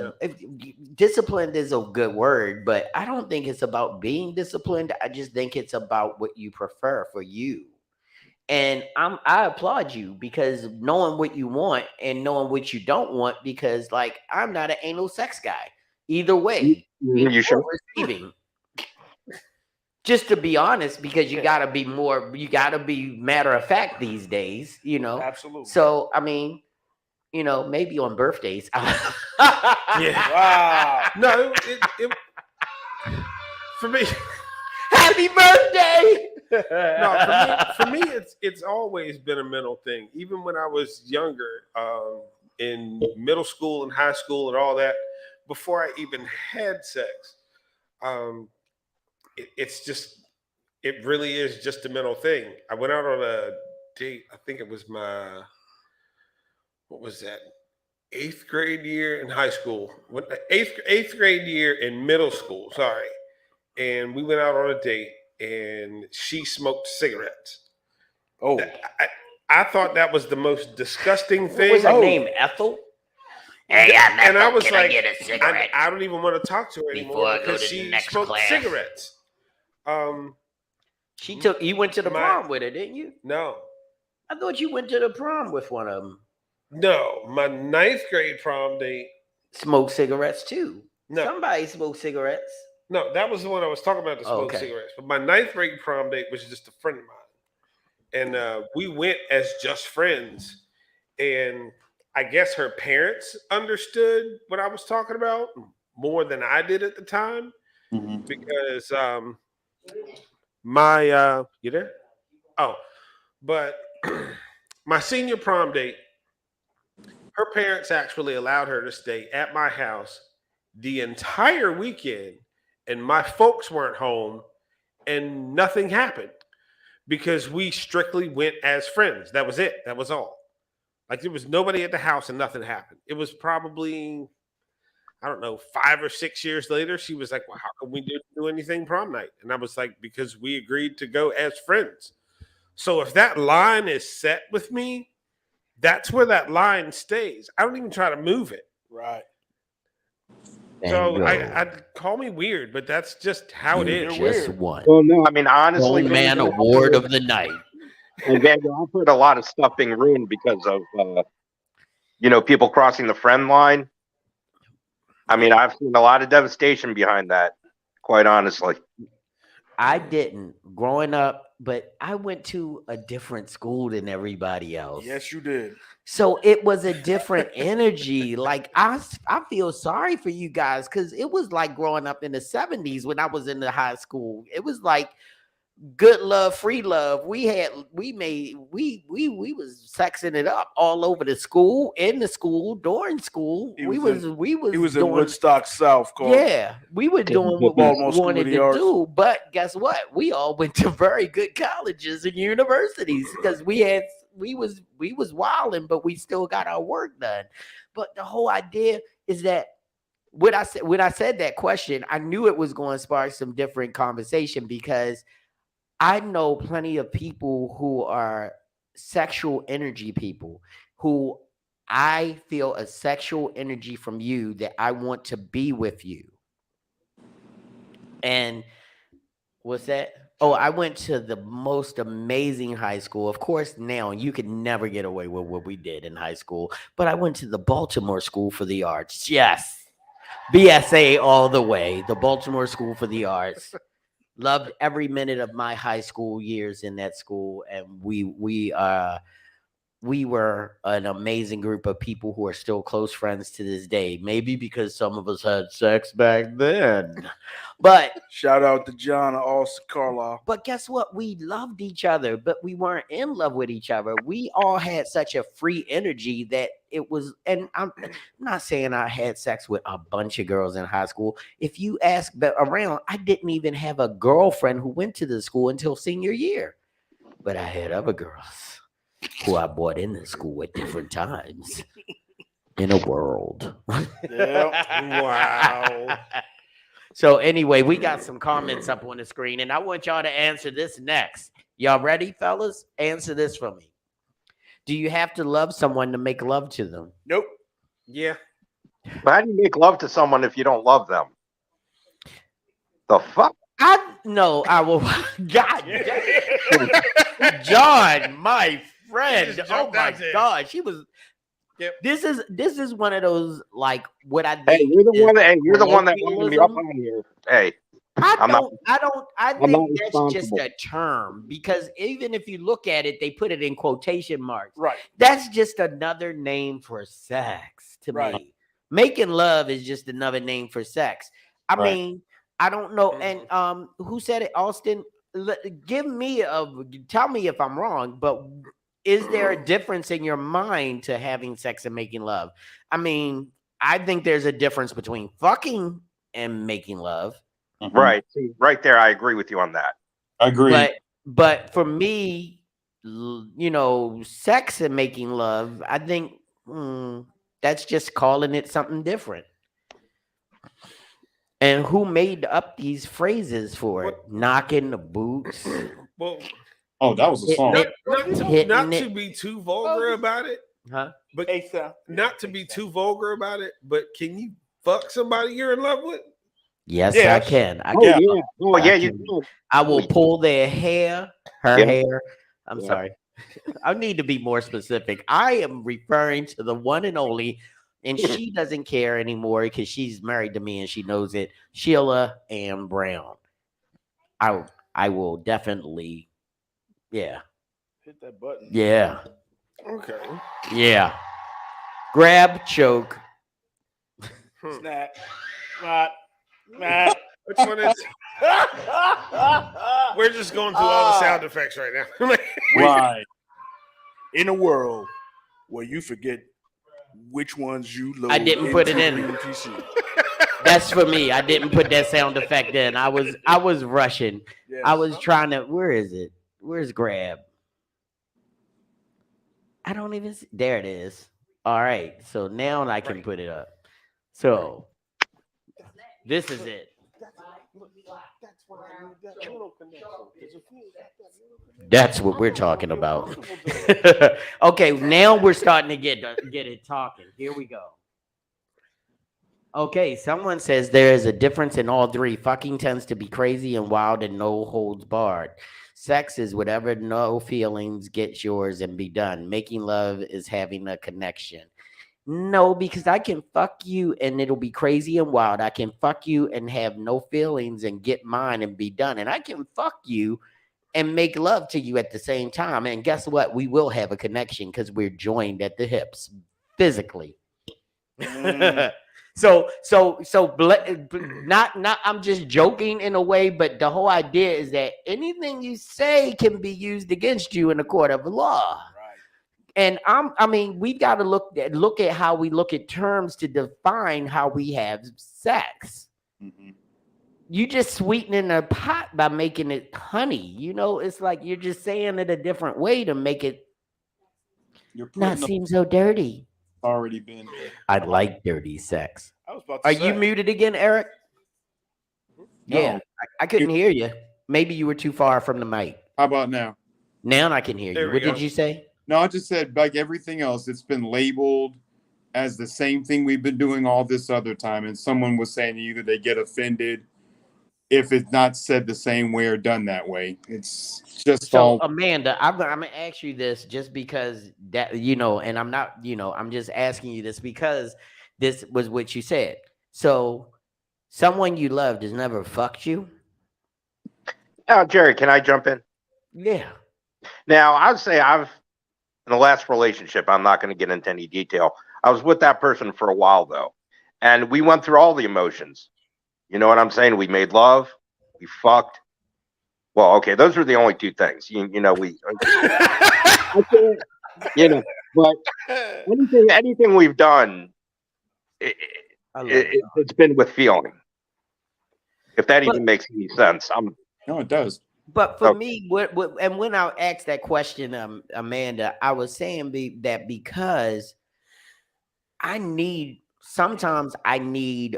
S1: disciplined is a good word, but I don't think it's about being disciplined. I just think it's about what you prefer for you. And I applaud you because knowing what you want and knowing what you don't want, because like I'm not an anal sex guy either way.
S4: You sure?
S1: Receiving. Just to be honest, because you gotta be matter of fact these days,
S5: absolutely.
S1: So I mean, maybe on birthdays.
S2: Yeah.
S5: Wow.
S2: No, it for me.
S1: Happy birthday!
S2: No, for me, it's always been a mental thing. Even when I was younger, in middle school and high school and all that, before I even had sex, it really is just a mental thing. I went out on a date. I think it was what was that? 8th grade year in high school. Eighth grade year in middle school. Sorry, and we went out on a date. And she smoked cigarettes.
S5: Oh,
S2: I thought that was the most disgusting thing.
S1: What was her name? Ethel? Hey,
S2: And I was
S1: can
S2: like,
S1: I get a cigarette?
S2: I don't even want to talk to her
S1: Before
S2: anymore
S1: I go
S2: because
S1: to the
S2: she
S1: next
S2: smoked
S1: class.
S2: cigarettes.
S1: You went to the prom with her, didn't you?
S2: No,
S1: I thought you went to the prom with one of them.
S2: no, my 9th grade prom date.
S1: Smoked cigarettes too.
S2: No.
S1: Somebody smoked cigarettes.
S2: No, that was the one I was talking about. To smoke cigarettes, but my 9th grade prom date was just a friend of mine, and we went as just friends. And I guess her parents understood what I was talking about more than I did at the time because my you there? Oh, but my senior prom date, her parents actually allowed her to stay at my house the entire weekend, and my folks weren't home, and nothing happened because we strictly went as friends. That was it. That was all. Like there was nobody at the house and nothing happened. It was probably, I don't know, 5 or 6 years later. She was like, "Well, how come we didn't do anything prom night?" And I was like, "Because we agreed to go as friends." So if that line is set with me, that's where that line stays. I don't even try to move it.
S5: Right.
S2: So I call me weird, but that's just how it
S1: You
S2: is.
S1: just
S5: weird.
S1: won.
S4: Well, no, I mean honestly,
S1: Grown man
S4: Daniel,
S1: award of the night.
S4: and Daniel, I've heard a lot of stuff being ruined because of people crossing the friend line. I mean, I've seen a lot of devastation behind that, quite honestly.
S1: I didn't growing up, but I went to a different school than everybody else.
S5: Yes, you did.
S1: So it was a different energy. Like I feel sorry for you guys because it was like growing up in the 70s when I was in the high school. It was like good love, free love. We was sexing it up all over the school, in the school, during school. We was
S5: He was in
S1: doing,
S5: Woodstock South.
S1: we were doing what we
S5: Baltimore School of
S1: wanted
S5: the
S1: to
S5: Arts.
S1: do. But guess what? We all went to very good colleges and universities because we was wilding, but we still got our work done. But the whole idea is that when I said that question, I knew it was going to spark some different conversation because I know plenty of people who are sexual energy people who I feel a sexual energy from you that I want to be with you. And what's that? Oh, I went to the most amazing high school. Of course, now you could never get away with what we did in high school, but I went to the Baltimore School for the Arts. Yes. BSA all the way. The Baltimore School for the Arts. Loved every minute of my high school years in that school, and we were an amazing group of people who are still close friends to this day. Maybe because some of us had sex back then, but
S5: Shout out to John and Austin Carlisle.
S1: but guess what? We loved each other, but we weren't in love with each other. We all had such a free energy that it was, and I'm not saying I had sex with a bunch of girls in high school. If you ask around, I didn't even have a girlfriend who went to the school until senior year, but I had other girls who I brought into school at different times in a world.
S5: Yeah.
S2: Wow.
S1: So anyway, we got some comments up on the screen, and I want y'all to answer this next. Y'all ready, fellas? Answer this for me. Do you have to love someone to make love to them?
S5: Nope.
S2: Yeah.
S4: But how do you make love to someone if you don't love them? The fuck?
S1: I will. God, John, my friend.
S2: Just
S1: Oh
S2: jumped
S1: my
S2: out there.
S1: God, she was.
S2: Yep.
S1: This is one of those like what I think.
S4: Hey, you're the one. Hey, you're the one that wanted me up
S1: colloquialism.
S4: on here. Hey,
S1: I
S4: I'm not-
S1: think
S4: not
S1: that's just
S4: responsible.
S1: a term because even if you look at it, they put it in quotation marks.
S5: Right.
S1: That's just another name for sex to
S5: Right.
S1: me. Making love is just another name for sex. I
S3: Right.
S1: mean, I don't know. And who said it? Austin, tell me if I'm wrong, but is there a difference in your mind to having sex and making love? I mean, I think there's a difference between fucking and making love.
S4: right. See, right there, I agree with you on that.
S3: I agree.
S1: But for me, sex and making love, I think that's just calling it something different. And who made up these phrases for it? Knocking the boots.
S2: Well,
S3: Oh, that was a song.
S2: not to be too vulgar about it,
S1: Huh?
S2: but
S5: Hey, Sal.
S2: not to be too vulgar about it, but can you fuck somebody you're in love with?
S1: Yes,
S5: Yes.
S1: I can.
S4: Oh yeah. Oh yeah. You do.
S1: I will pull their hair, her
S4: Yeah.
S1: hair. I'm
S4: Yeah.
S1: sorry. I need to be more specific. I am referring to the one and only, and she doesn't care anymore because she's married to me and she knows it. Sheila Ann Brown. I will definitely,
S5: Hit that button.
S1: yeah.
S2: Okay.
S1: Yeah. grab, choke.
S5: Snap. Snap.
S2: Which one is? We're just going through all the sound effects right now.
S5: Right. In a world where you forget which ones you load.
S1: I didn't put it
S5: into
S1: in.
S5: the PC.
S1: That's for me. I didn't put that sound effect in. I was rushing.
S5: Yes.
S1: I was trying to. Where is it? Where's grab? I don't even see. There it is. All right. So now I can put it up. So this is it. That's what we're talking about. Okay, now we're starting to get it talking. Here we go. Okay, someone says there is a difference in all three. Fucking tends to be crazy and wild and no holds barred. Sex is whatever, no feelings, get yours and be done. Making love is having a connection. No, because I can fuck you and it'll be crazy and wild. I can fuck you and have no feelings and get mine and be done. And I can fuck you and make love to you at the same time. And guess what? We will have a connection because we're joined at the hips physically. So not I'm just joking in a way, but the whole idea is that anything you say can be used against you in a court of law. And I mean, we've got to look at how we look at terms to define how we have sex.
S3: Mm-hmm.
S1: You just sweetening a pot by making it honey. You know, it's like you're just saying it a different way to make it not seem so dirty.
S3: Already been.
S1: I like dirty sex.
S5: I was about to
S1: Are
S5: say.
S1: you muted again, Eric?
S3: No.
S1: Yeah, I couldn't hear you. Maybe you were too far from the mic.
S3: How about now?
S1: Now I can hear
S2: There
S1: you.
S2: we
S1: What
S2: go.
S1: did you say?
S3: No, I just said like everything else, it's been labeled as the same thing we've been doing all this other time. And someone was saying either they get offended if it's not said the same way or done that way. It's just
S1: So
S3: all
S1: Amanda, I'm gonna ask you this just because that and I'm not, I'm just asking you this because this was what you said. So someone you loved has never fucked you?
S4: Jerry, can I jump in?
S1: Yeah.
S4: Now, I'd say in the last relationship, I'm not going to get into any detail. I was with that person for a while, though, and we went through all the emotions. You know what I'm saying? We made love, we fucked. Well, okay, those were the only two things. We, but anything we've done, it's been with feeling. If that even makes any sense,
S3: no, it does.
S1: But for me, and when I asked that question, Amanda, I was saying that because sometimes I need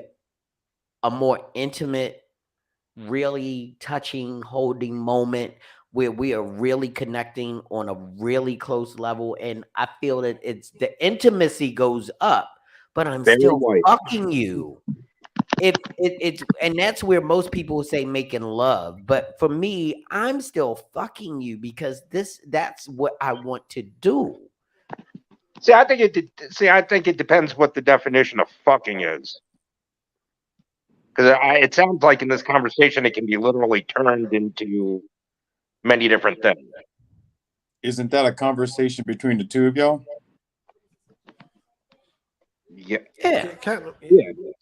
S1: a more intimate, really touching, holding moment where we are really connecting on a really close level. And I feel that the intimacy goes up, but I'm still fucking you. It's and that's where most people say making love, but for me, I'm still fucking you because that's what I want to do.
S4: I think it depends what the definition of fucking is, because it sounds like in this conversation it can be literally turned into many different things.
S3: Isn't that a conversation between the two of y'all?
S4: Yeah.
S1: Yeah.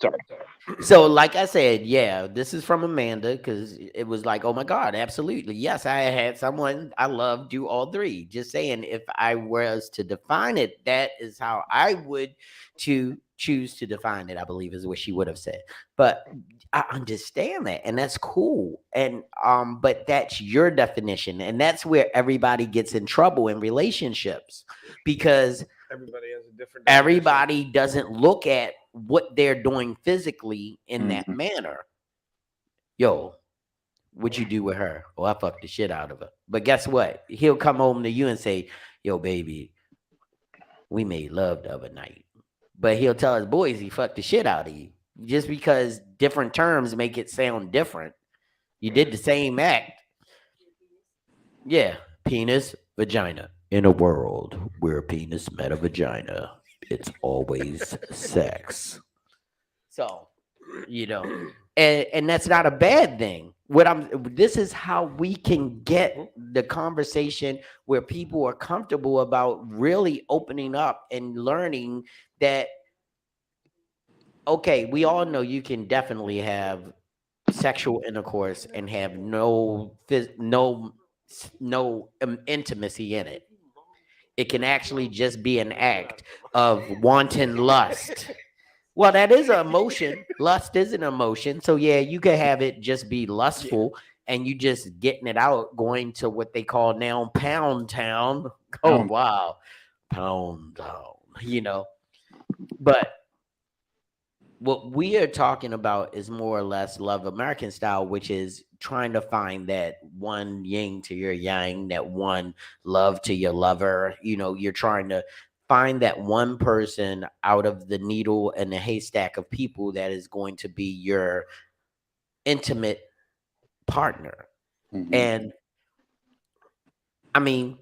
S4: Sorry.
S1: So, like I said, yeah, this is from Amanda because it was like, oh my God, absolutely. Yes, I had someone I loved do all three. Just saying, if I was to define it, that is how I would choose to define it, I believe is what she would have said. But I understand that, and that's cool. And but that's your definition, and that's where everybody gets in trouble in relationships because
S2: Everybody has a different.
S1: everybody doesn't look at what they're doing physically in that manner. Yo, what'd you do with her? Oh, I fucked the shit out of her. But guess what? He'll come home to you and say, yo, baby, we made love the other night. But he'll tell his boys he fucked the shit out of you. Just because different terms make it sound different. You did the same act. Yeah, penis, vagina. In a world where penis met a vagina, it's always sex. So, and that's not a bad thing. This is how we can get the conversation where people are comfortable about really opening up and learning that, okay, we all know you can definitely have sexual intercourse and have no intimacy in it. It can actually just be an act of wanton lust. Well, that is an emotion. Lust is an emotion. So yeah, you could have it just be lustful and you just getting it out, going to what they call now pound town. Oh wow. Pound town, But what we are talking about is more or less love American style, which is trying to find that one yin to your yang, that one love to your lover. You're trying to find that one person out of the needle and the haystack of people that is going to be your intimate partner. And I mean,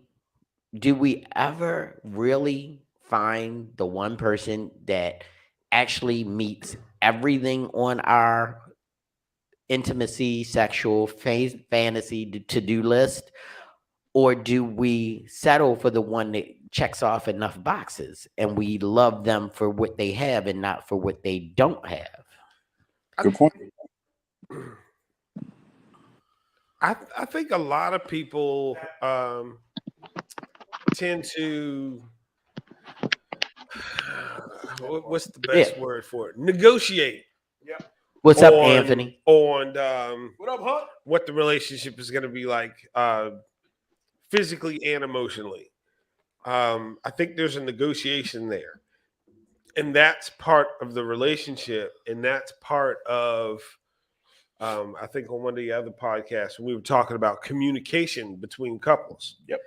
S1: do we ever really find the one person that actually meets everything on our intimacy, sexual fantasy to-do list? Or do we settle for the one that checks off enough boxes and we love them for what they have and not for what they don't have?
S3: Good point.
S2: I think a lot of people tend to what's the best word for it? Negotiate.
S5: Yep.
S1: What's up, Anthony?
S2: On
S5: What up, Hunt?
S2: what the relationship is going to be like physically and emotionally. I think there's a negotiation there. And that's part of the relationship. And that's part of, I think on one of the other podcasts, when we were talking about communication between couples.
S5: Yep.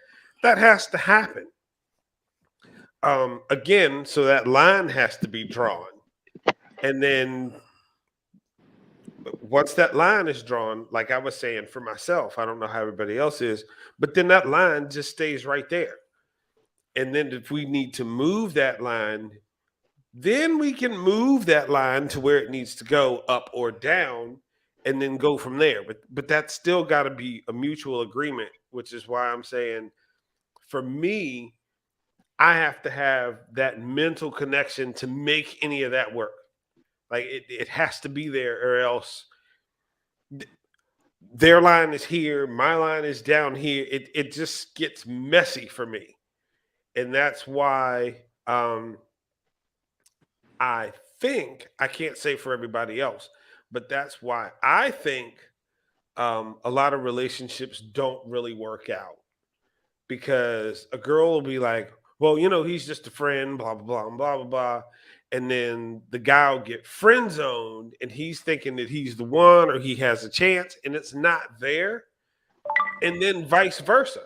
S2: That has to happen. Again, so that line has to be drawn. And then once that line is drawn, like I was saying for myself, I don't know how everybody else is, but then that line just stays right there. And then if we need to move that line, then we can move that line to where it needs to go, up or down, and then go from there. But that's still got to be a mutual agreement, which is why I'm saying, for me, I have to have that mental connection to make any of that work. Like it has to be there, or else their line is here, my line is down here. It just gets messy for me. And that's why I think, I can't say for everybody else, but that's why I think a lot of relationships don't really work out, because a girl will be like, well, he's just a friend, blah, blah, blah, blah, blah, blah. And then the guy will get friend zoned and he's thinking that he's the one or he has a chance, and it's not there. And then vice versa.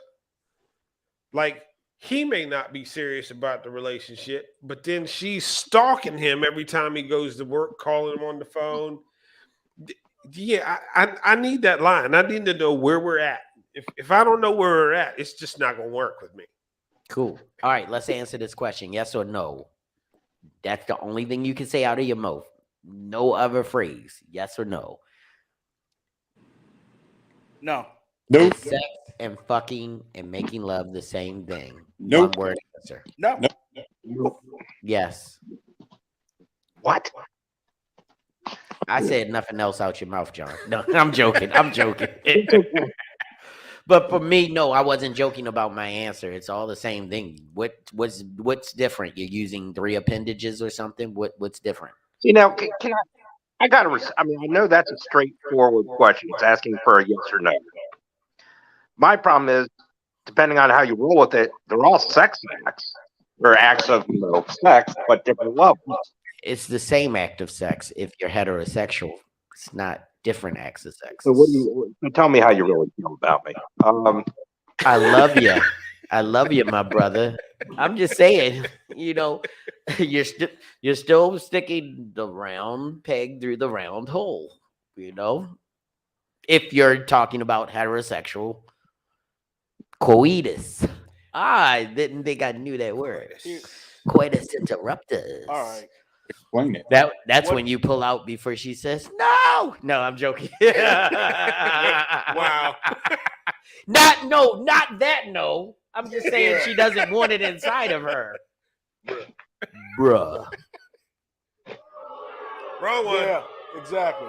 S2: Like, he may not be serious about the relationship, but then she's stalking him every time he goes to work, calling him on the phone. Yeah, I need that line. I need to know where we're at. If I don't know where we're at, it's just not going to work with me.
S1: Cool. All right, let's answer this question. Yes or no? That's the only thing you can say out of your mouth. No other phrase. Yes or no?
S5: No.
S3: Nope.
S1: Is sex and fucking and making love the same thing?
S3: Nope.
S1: One word answer.
S5: No.
S1: Yes.
S4: What?
S1: I said nothing else out your mouth, John. No, I'm joking. I'm joking. But for me, no, I wasn't joking about my answer. It's all the same thing. What's different? You're using 3 appendages or something? What's different?
S4: See, now, can I got to, I mean, I know that's a straightforward question. It's asking for a yes or no. My problem is, depending on how you roll with it, they're all sex acts, or acts of sex, but different levels.
S1: It's the same act of sex if you're heterosexual. It's not different acts of sex.
S4: So tell me how you really feel about me.
S1: I love you. I love you, my brother. I'm just saying, you're still sticking the round peg through the round hole, if you're talking about heterosexual coitus. I didn't think I knew that word. Coitus interruptus.
S5: All right.
S3: Explain it.
S1: That's
S5: What-
S1: when you pull out before she says no. No, I'm joking.
S2: Wow.
S1: Not that no. I'm just saying she doesn't want it inside of her. Bruh.
S2: Wrong one.
S5: Yeah, exactly.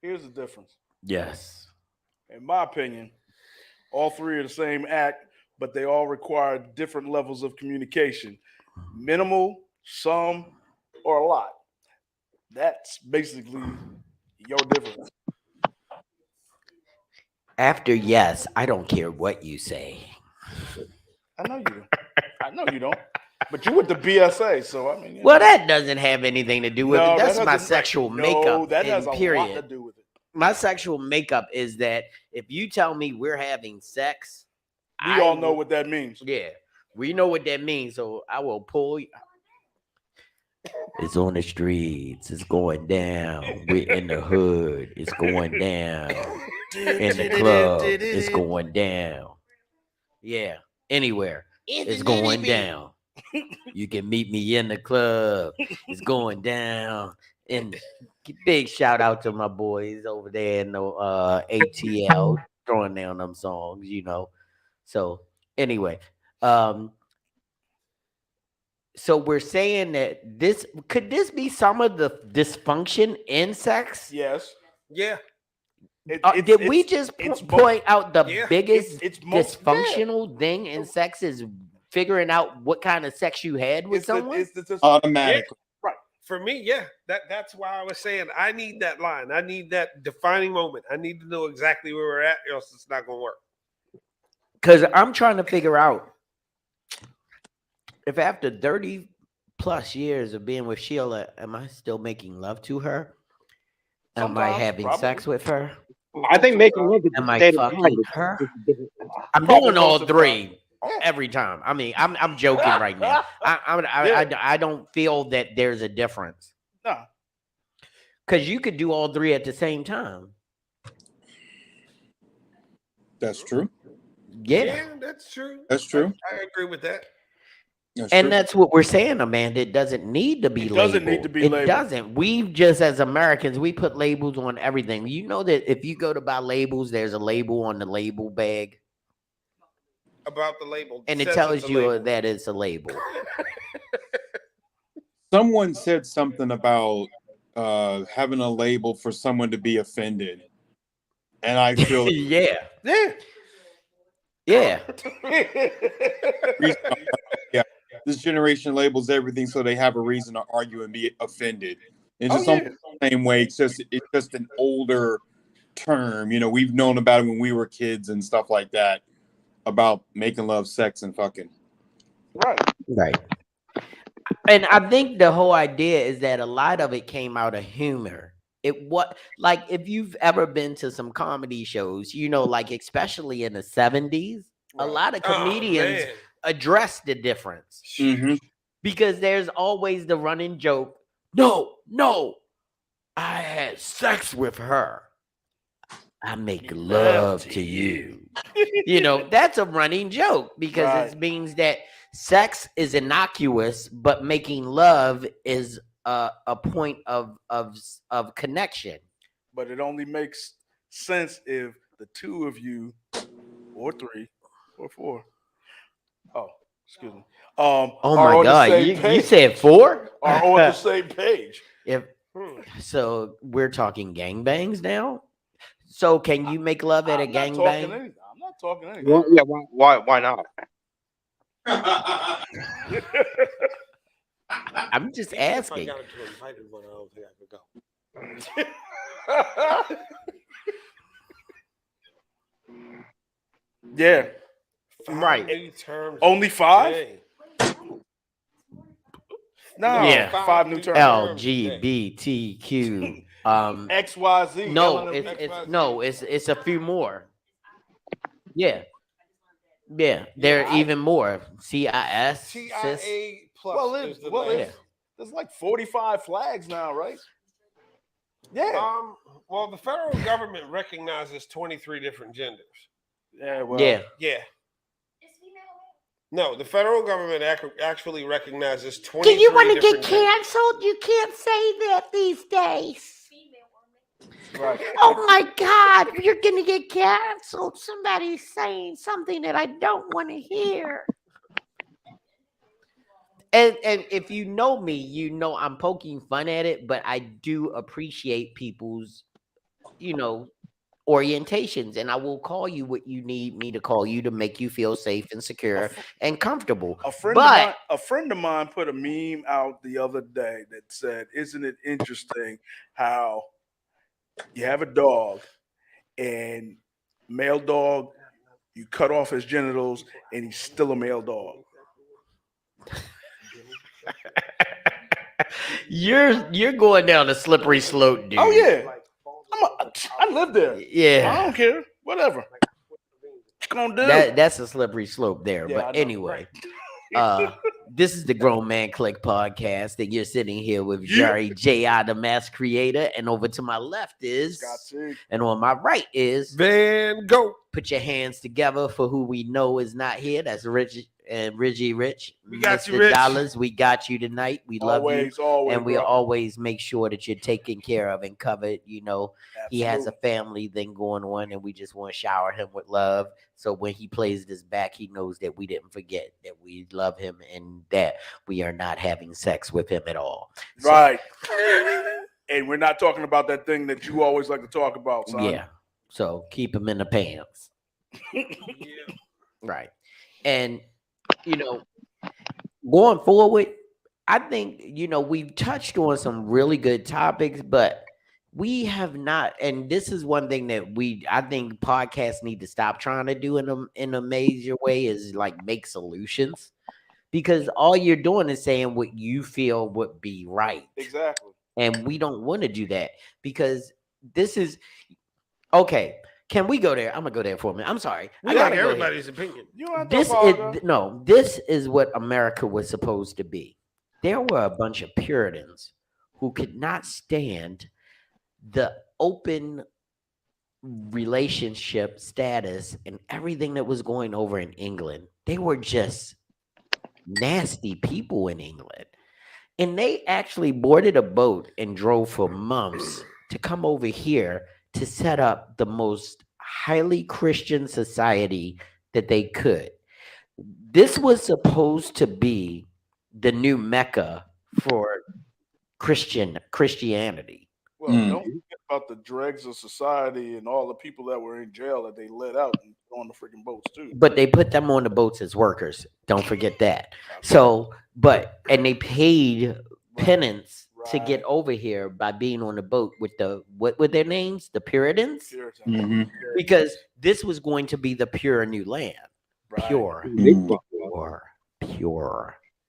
S5: Here's the difference.
S1: Yes.
S5: In my opinion, all three are the same act, but they all require different levels of communication. Minimal, some, or a lot. That's basically your difference.
S1: After yes, I don't care what you say.
S5: I know you do. I know you don't. But you went to BSA, so I mean. You
S1: Well,
S5: know.
S1: that doesn't have anything to do with
S5: No,
S1: it. That's
S5: that
S1: my
S5: doesn't-
S1: sexual
S5: No,
S1: makeup.
S5: that has a
S1: period.
S5: lot to do with it.
S1: My sexual makeup is that if you tell me we're having sex,
S5: We all know what that means.
S1: Yeah, we know what that means. So I will pull you. It's on the streets. It's going down. We're in the hood. It's going down. In the club. It's going down. Yeah, anywhere. It's going down. You can meet me in the club. It's going down. And big shout out to my boys over there in the ATL throwing down them songs, you know. So anyway, so we're saying that this could be some of the dysfunction in sex?
S5: Yes.
S2: Yeah.
S1: Did we just point out the biggest
S5: it's most-
S1: dysfunctional thing in sex is figuring out what kind of sex you had with someone?
S3: Automatically.
S5: Right.
S2: For me, yeah. That's why I was saying I need that line. I need that defining moment. I need to know exactly where we're at, or else it's not gonna work.
S1: Because I'm trying to figure out if after 30 plus years of being with Sheila, am I still making love to her? Am I
S5: Sometimes,
S1: having
S5: probably.
S1: sex with her?
S4: I think making love is
S1: Am
S4: a
S1: I
S4: state of
S1: fucking
S4: mind.
S1: her?
S4: It's a different-
S1: I'm
S5: Probably
S1: doing all
S5: most of the
S1: three
S5: time.
S1: every time. I mean, I'm joking right now. I don't feel that there's a difference
S5: No.
S1: because you could do all three at the same time.
S3: That's true.
S1: Yeah.
S2: That's true.
S3: That's true.
S2: I agree with that.
S3: That's
S1: And
S3: true.
S1: that's what we're saying, Amanda. It doesn't need to be
S5: It
S1: labeled.
S5: doesn't need to be
S1: It
S5: labeled.
S1: doesn't. We just, as Americans, we put labels on everything. You know that if you go to buy labels, there's a label on the label bag,
S2: About the label.
S1: and it
S2: says
S1: tells
S2: it's a
S1: you
S2: label.
S1: that it's a label.
S3: Someone said something about having a label for someone to be offended, and I feel
S1: Yeah.
S5: Yeah.
S1: Yeah.
S3: yeah, this generation labels everything so they have a reason to argue and be offended. It's just
S5: Oh,
S3: almost the same way. It's just an older term. You know, we've known about it when we were kids and stuff like that about making love, sex, and fucking.
S5: Right.
S1: Right. And I think the whole idea is that a lot of it came out of humor. It what like if you've ever been to some comedy shows, you know, like especially in the 70s, a
S5: Right.
S1: lot of
S2: Oh,
S1: comedians
S2: man.
S1: address the difference
S3: Mm-hmm.
S1: because there's always the running joke. No, I had sex with her. I make love to you. You know, that's a running joke because
S5: Right.
S1: it means that sex is innocuous, but making love is a point of connection.
S5: But it only makes sense if the two of you, or three, or four. Oh, excuse me.
S1: Oh
S5: are
S1: my
S5: on the
S1: God,
S5: same
S1: you
S5: page.
S1: said 4?
S5: Are on the same page.
S1: If so, we're talking gangbangs now. So, can you make love at a
S5: I'm not talking
S1: gangbang?
S5: anything. I'm not talking anything.
S4: Well, yeah, why not?
S1: I'm just
S2: Even if I
S1: asking.
S2: got into invited one, I don't think I could go.
S5: Yeah.
S1: Right.
S2: Any terms?
S5: Only 5?
S2: Dang.
S5: No.
S1: Yeah.
S5: 5 new terms.
S1: LGBTQ.
S5: XYZ.
S1: No,
S5: LNM.
S1: it's a few more. Yeah. Yeah, there are even more. CIS. cis.
S2: TIA plus
S5: Well,
S2: is the
S5: well,
S2: last.
S5: there's like 45 flags now, right? Yeah.
S2: Well, the federal government recognizes 23 different genders.
S5: Yeah. Well.
S1: Yeah.
S2: Yeah. No, the federal government actually recognizes
S1: Do
S2: 23
S1: you want to get
S2: different genders.
S1: canceled? You can't say that these days.
S5: Right.
S1: Oh my God, you're gonna get canceled. Somebody's saying something that I don't want to hear. And if you know me, you know I'm poking fun at it, but I do appreciate people's, orientations, and I will call you what you need me to call you to make you feel safe and secure and comfortable.
S5: A friend of mine put a meme out the other day that said, "Isn't it interesting how you have a dog and male dog, you cut off his genitals and he's still a male dog."
S1: You're going down a slippery slope, dude.
S5: Oh yeah, I live there.
S1: Yeah.
S5: I don't care. Whatever. What you gonna do?
S1: That's a slippery slope there.
S5: Yeah, I
S1: But
S5: know,
S1: anyway, this is the Grown Man Clique podcast, and you're sitting here with Jerry J.I., the mass creator, and over to my left is, and on my right is
S2: Van Gogh.
S1: Put your hands together for who we know is not here. That's Rich and Reggie Rich.
S2: We got
S1: Mr.
S2: you, Rich.
S1: Dollars. We got you tonight. We love you.
S5: Always,
S1: And we
S5: bro.
S1: always make sure that you're taken care of and covered. You know, he has a family thing going on, and we just want to shower him with love. So when he plays this back, he knows that we didn't forget that we love him and that we are not having sex with him at all. So,
S5: Right. And we're not talking about that thing that you always like to talk about, son.
S1: yeah. So keep him in the pants. Right. And, going forward, I think, we've touched on some really good topics, but we have not, and this is one thing that I think podcasts need to stop trying to do in a major way is like make solutions, because all you're doing is saying what you feel would be right.
S5: Exactly.
S1: And we don't want to do that, because this is okay. Can we go there? I'm gonna go there for a minute. I'm sorry.
S2: We like everybody's opinion.
S1: This is what America was supposed to be. There were a bunch of Puritans who could not stand the open relationship status and everything that was going over in England. They were just nasty people in England. And they actually boarded a boat and drove for months to come over here to set up the most highly Christian society that they could. This was supposed to be the new Mecca for Christianity.
S5: Well, don't forget about the dregs of society and all the people that were in jail that they let out and on the freaking boats too.
S1: But they put them on the boats as workers. Don't forget that. So, and they paid penance to get over here by being on the boat with what were their names? The Puritans? Because this was going to be the pure new land. Pure.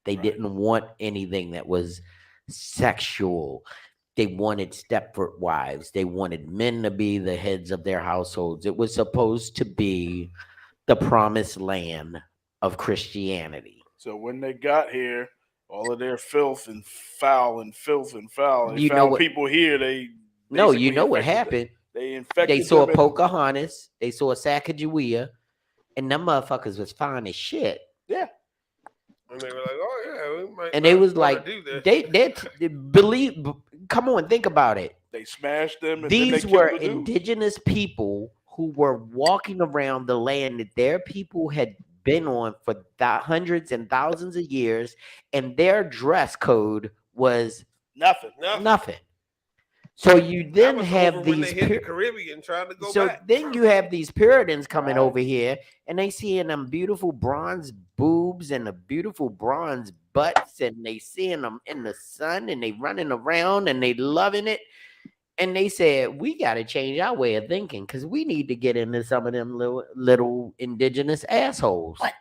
S1: They didn't want anything that was sexual. They wanted Stepford wives. They wanted men to be the heads of their households. It was supposed to be the promised land of Christianity.
S5: So when they got here, all of their filth and foul. They found people here.
S1: You know what happened?
S5: They infected.
S1: They saw Pocahontas. They saw Sacagawea, and them motherfuckers was fine as shit.
S5: Yeah.
S2: And they were like, "Oh yeah," we might.
S1: And they was like,
S2: do this.
S1: they believe. Come on, think about it.
S5: They smashed them. And
S1: these were indigenous people who were walking around the land that their people had been on for hundreds and thousands of years, and their dress code was
S5: nothing.
S1: So you then have
S2: when
S1: these
S2: they hit the Caribbean trying to go
S1: so
S2: back.
S1: then you have these Puritans coming over here, and they seeing them beautiful bronze boobs and the beautiful bronze butts, and they seeing them in the sun, and they running around and they loving it. And they said, we got to change our way of thinking, because we need to get into some of them little indigenous assholes. But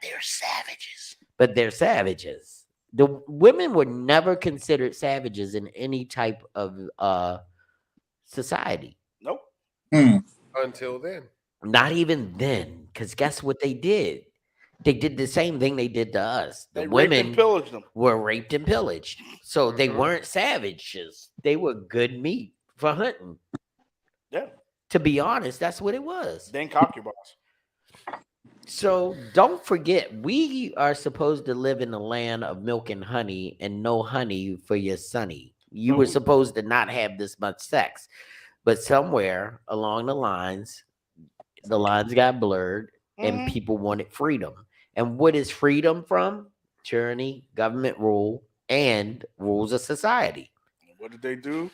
S1: they're savages. The women were never considered savages in any type of society.
S5: Nope.
S2: Until then.
S1: Not even then, because guess what they did? They did the same thing they did to us. The women were raped and pillaged. So they weren't savages. They were good meat for hunting.
S5: Yeah.
S1: To be honest, that's what it was.
S5: Then concubines.
S1: So don't forget, we are supposed to live in the land of milk and honey and no honey for your sonny. You were supposed to not have this much sex, but somewhere along the lines got blurred and people wanted freedom. And what is freedom from? Tyranny, government rule, and rules of society.
S5: What did they do?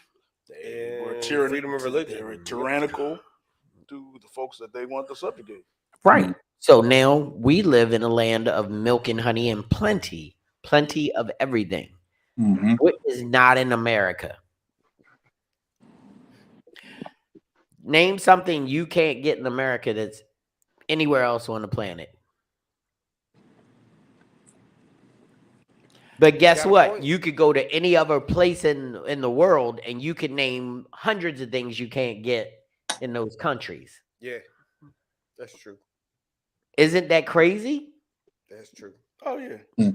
S5: They were
S2: And
S5: tyranny.
S2: freedom of religion.
S5: They were tyrannical to the folks that they want to subjugate.
S1: Right. So now we live in a land of milk and honey and plenty of everything.
S3: Mhm.
S1: What is not in America? Name something you can't get in America that's anywhere else on the planet. But guess
S2: Got a
S1: what?
S2: point.
S1: You could go to any other place in the world and you could name hundreds of things you can't get in those countries.
S2: Yeah, that's true.
S1: Isn't that crazy?
S2: That's true.
S5: Oh yeah.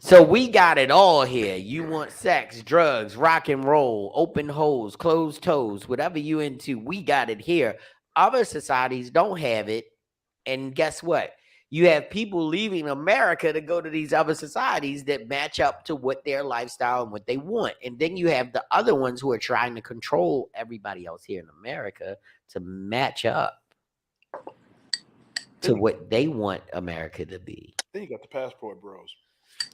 S1: So we got it all here. You want sex, drugs, rock and roll, open holes, closed toes, whatever you into, we got it here. Other societies don't have it. And guess what? You have people leaving America to go to these other societies that match up to what their lifestyle and what they want. And then you have the other ones who are trying to control everybody else here in America to match up to what they want America to be.
S5: Then you got the passport bros.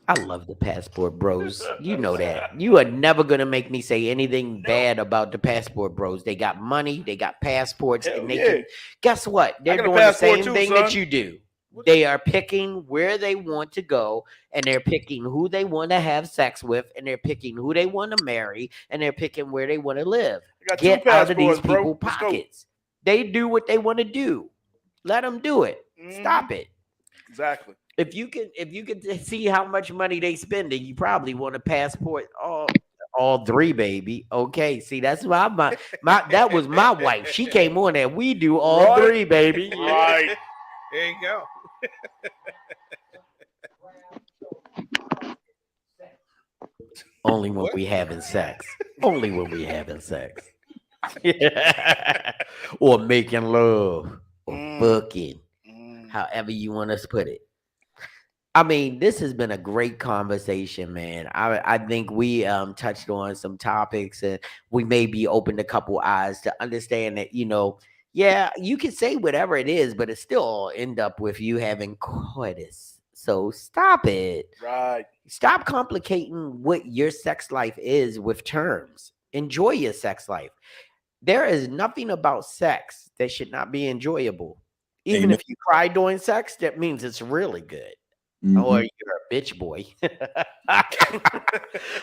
S1: I love the passport bros. You know that. You are never going to make me say anything bad about the passport bros. They got money, they got passports,
S5: Hell
S1: and they
S5: yeah.
S1: can, guess what? They're
S5: got a
S1: doing the
S5: passport
S1: same
S5: too,
S1: thing
S5: son.
S1: that you do. They are picking where they want to go, and they're picking who they want to have sex with, and they're picking who they want to marry, and they're picking where they want to live.
S5: I got
S1: Get
S5: two
S1: out of these
S5: passports, bro.
S1: people's
S5: Let's go.
S1: pockets. They do what they want to do. Let them do it. Stop it.
S5: Exactly.
S1: If you can see how much money they spending, you probably want a passport all three, baby. Okay, see, that's my that was my wife. She came on there. We do all
S5: Right.
S1: three, baby.
S5: Right.
S2: There you go.
S1: Only when we having sex. Only when we having sex. Or making love. Or fucking. However you want us to put it. I mean, this has been a great conversation, man. I think we touched on some topics and we maybe opened a couple eyes to understand that, yeah, you can say whatever it is, but it still all end up with you having coitus. So stop it.
S5: Right.
S1: Stop complicating what your sex life is with terms. Enjoy your sex life. There is nothing about sex that should not be enjoyable. Even
S3: Amen.
S1: if you cry during sex, that means it's really good.
S3: Mhm.
S1: Or you're a bitch boy.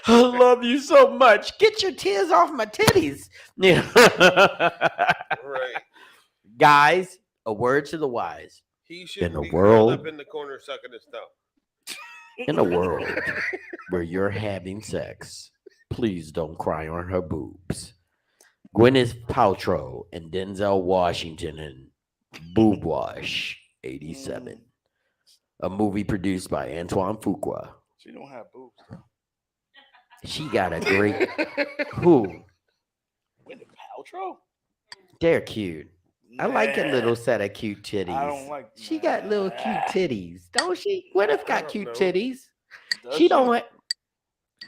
S1: I love you so much. Get your tears off my titties. Yeah.
S2: Right.
S1: Guys, a word to the wise.
S2: He should
S1: In a
S2: be curled up
S1: world-
S2: in the corner sucking his thumb.
S1: In a world where you're having sex, please don't cry on her boobs. Gwyneth Paltrow and Denzel Washington in Boob Wash 87. A movie produced by Antoine Fuqua.
S5: She don't have boobs. Though.
S1: She got a great who?
S5: Gwyneth Paltrow?
S1: They're cute. I like a
S5: Nah.
S1: little set of cute titties.
S5: I don't like.
S1: She got little cute titties, don't she? Gwyneth got cute
S2: know.
S1: titties.
S5: Does
S1: She don't want.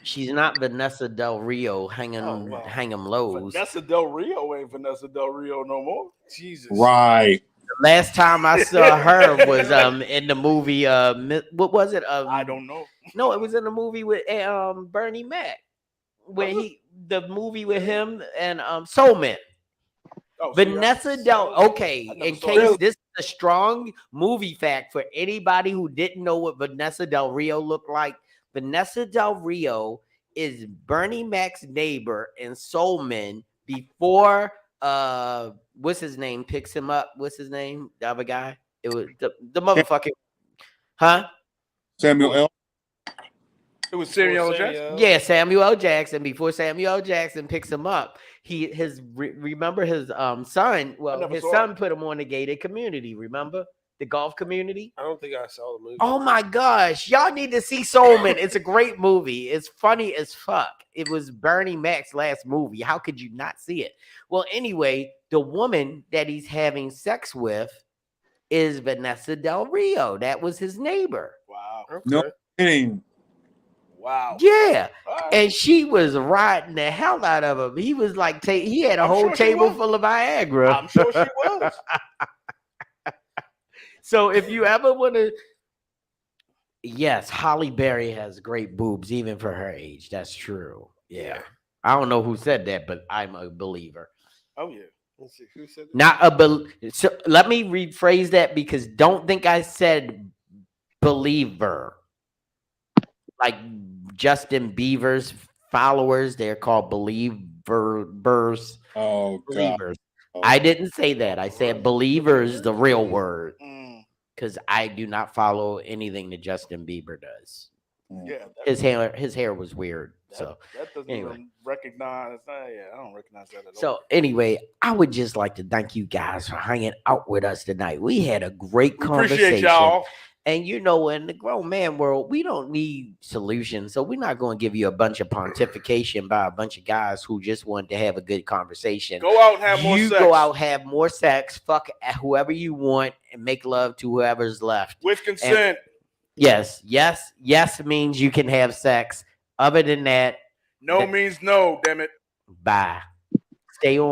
S1: She's not Vanessa Del Rio hanging
S5: well,
S1: hang 'em lows.
S5: Vanessa Del Rio ain't Vanessa Del Rio no more.
S2: Jesus.
S3: Right.
S1: The last time I saw her was in the movie what was it?
S5: I don't know.
S1: No, it was in the movie with Bernie Mac. Where the movie with him and Soul Man.
S5: Oh, see,
S1: Vanessa Del
S5: I never
S1: in
S5: saw
S1: case
S5: it.
S1: this is a strong movie fact for anybody who didn't know what Vanessa Del Rio looked like. Vanessa Del Rio is Bernie Mac's neighbor in Soul Man before what's his name picks him up. What's his name? The other guy. It was the motherfucking
S3: Samuel L.
S5: It was Samuel L. Jackson.
S1: Yeah, Samuel L. Jackson. Before Samuel L. Jackson picks him up, remember his son. Well,
S5: never
S1: his
S5: saw
S1: son put him on the gated community. Remember the golf community?
S2: I don't think I saw the movie.
S1: Oh my gosh, y'all need to see Soul Man. It's a great movie. It's funny as fuck. It was Bernie Mac's last movie. How could you not see it? Well, anyway, the woman that he's having sex with is Vanessa Del Rio. That was his neighbor.
S5: Wow.
S2: Okay.
S3: No kidding.
S5: Wow.
S1: Yeah.
S5: All right.
S1: And she was riding the hell out of him. He was like, he had a
S5: I'm
S1: whole
S5: sure she
S1: table
S5: was.
S1: full of Viagra.
S5: I'm sure she was.
S1: So if you ever want to, yes, Holly Berry has great boobs, even for her age. That's true. Yeah. I don't know who said that, but I'm a believer.
S5: Oh yeah.
S2: Let's see who said that.
S1: Not a so let me rephrase that, because don't think I said believer. Like Justin Bieber's followers, they're called believers.
S3: Oh God.
S1: Believers. I didn't say that. I said believers, the real word, because I do not follow anything that Justin Bieber does.
S5: Yeah.
S1: His hair was weird. So
S5: that doesn't
S1: anyway.
S5: even recognize. Yeah, I don't recognize that at all.
S1: So anyway, I would just like to thank you guys for hanging out with us tonight. We had a great
S5: We
S1: conversation.
S5: appreciate y'all.
S1: And you know, in the grown man world, we don't need solutions. So we're not going to give you a bunch of pontification by a bunch of guys who just want to have a good conversation.
S5: Go out and have more
S1: You
S5: sex.
S1: go out, have more sex, fuck whoever you want, and make love to whoever's left.
S5: With consent.
S1: Yes means you can have sex. Other than that,
S5: No means no, damn it.
S1: bye. Stay on.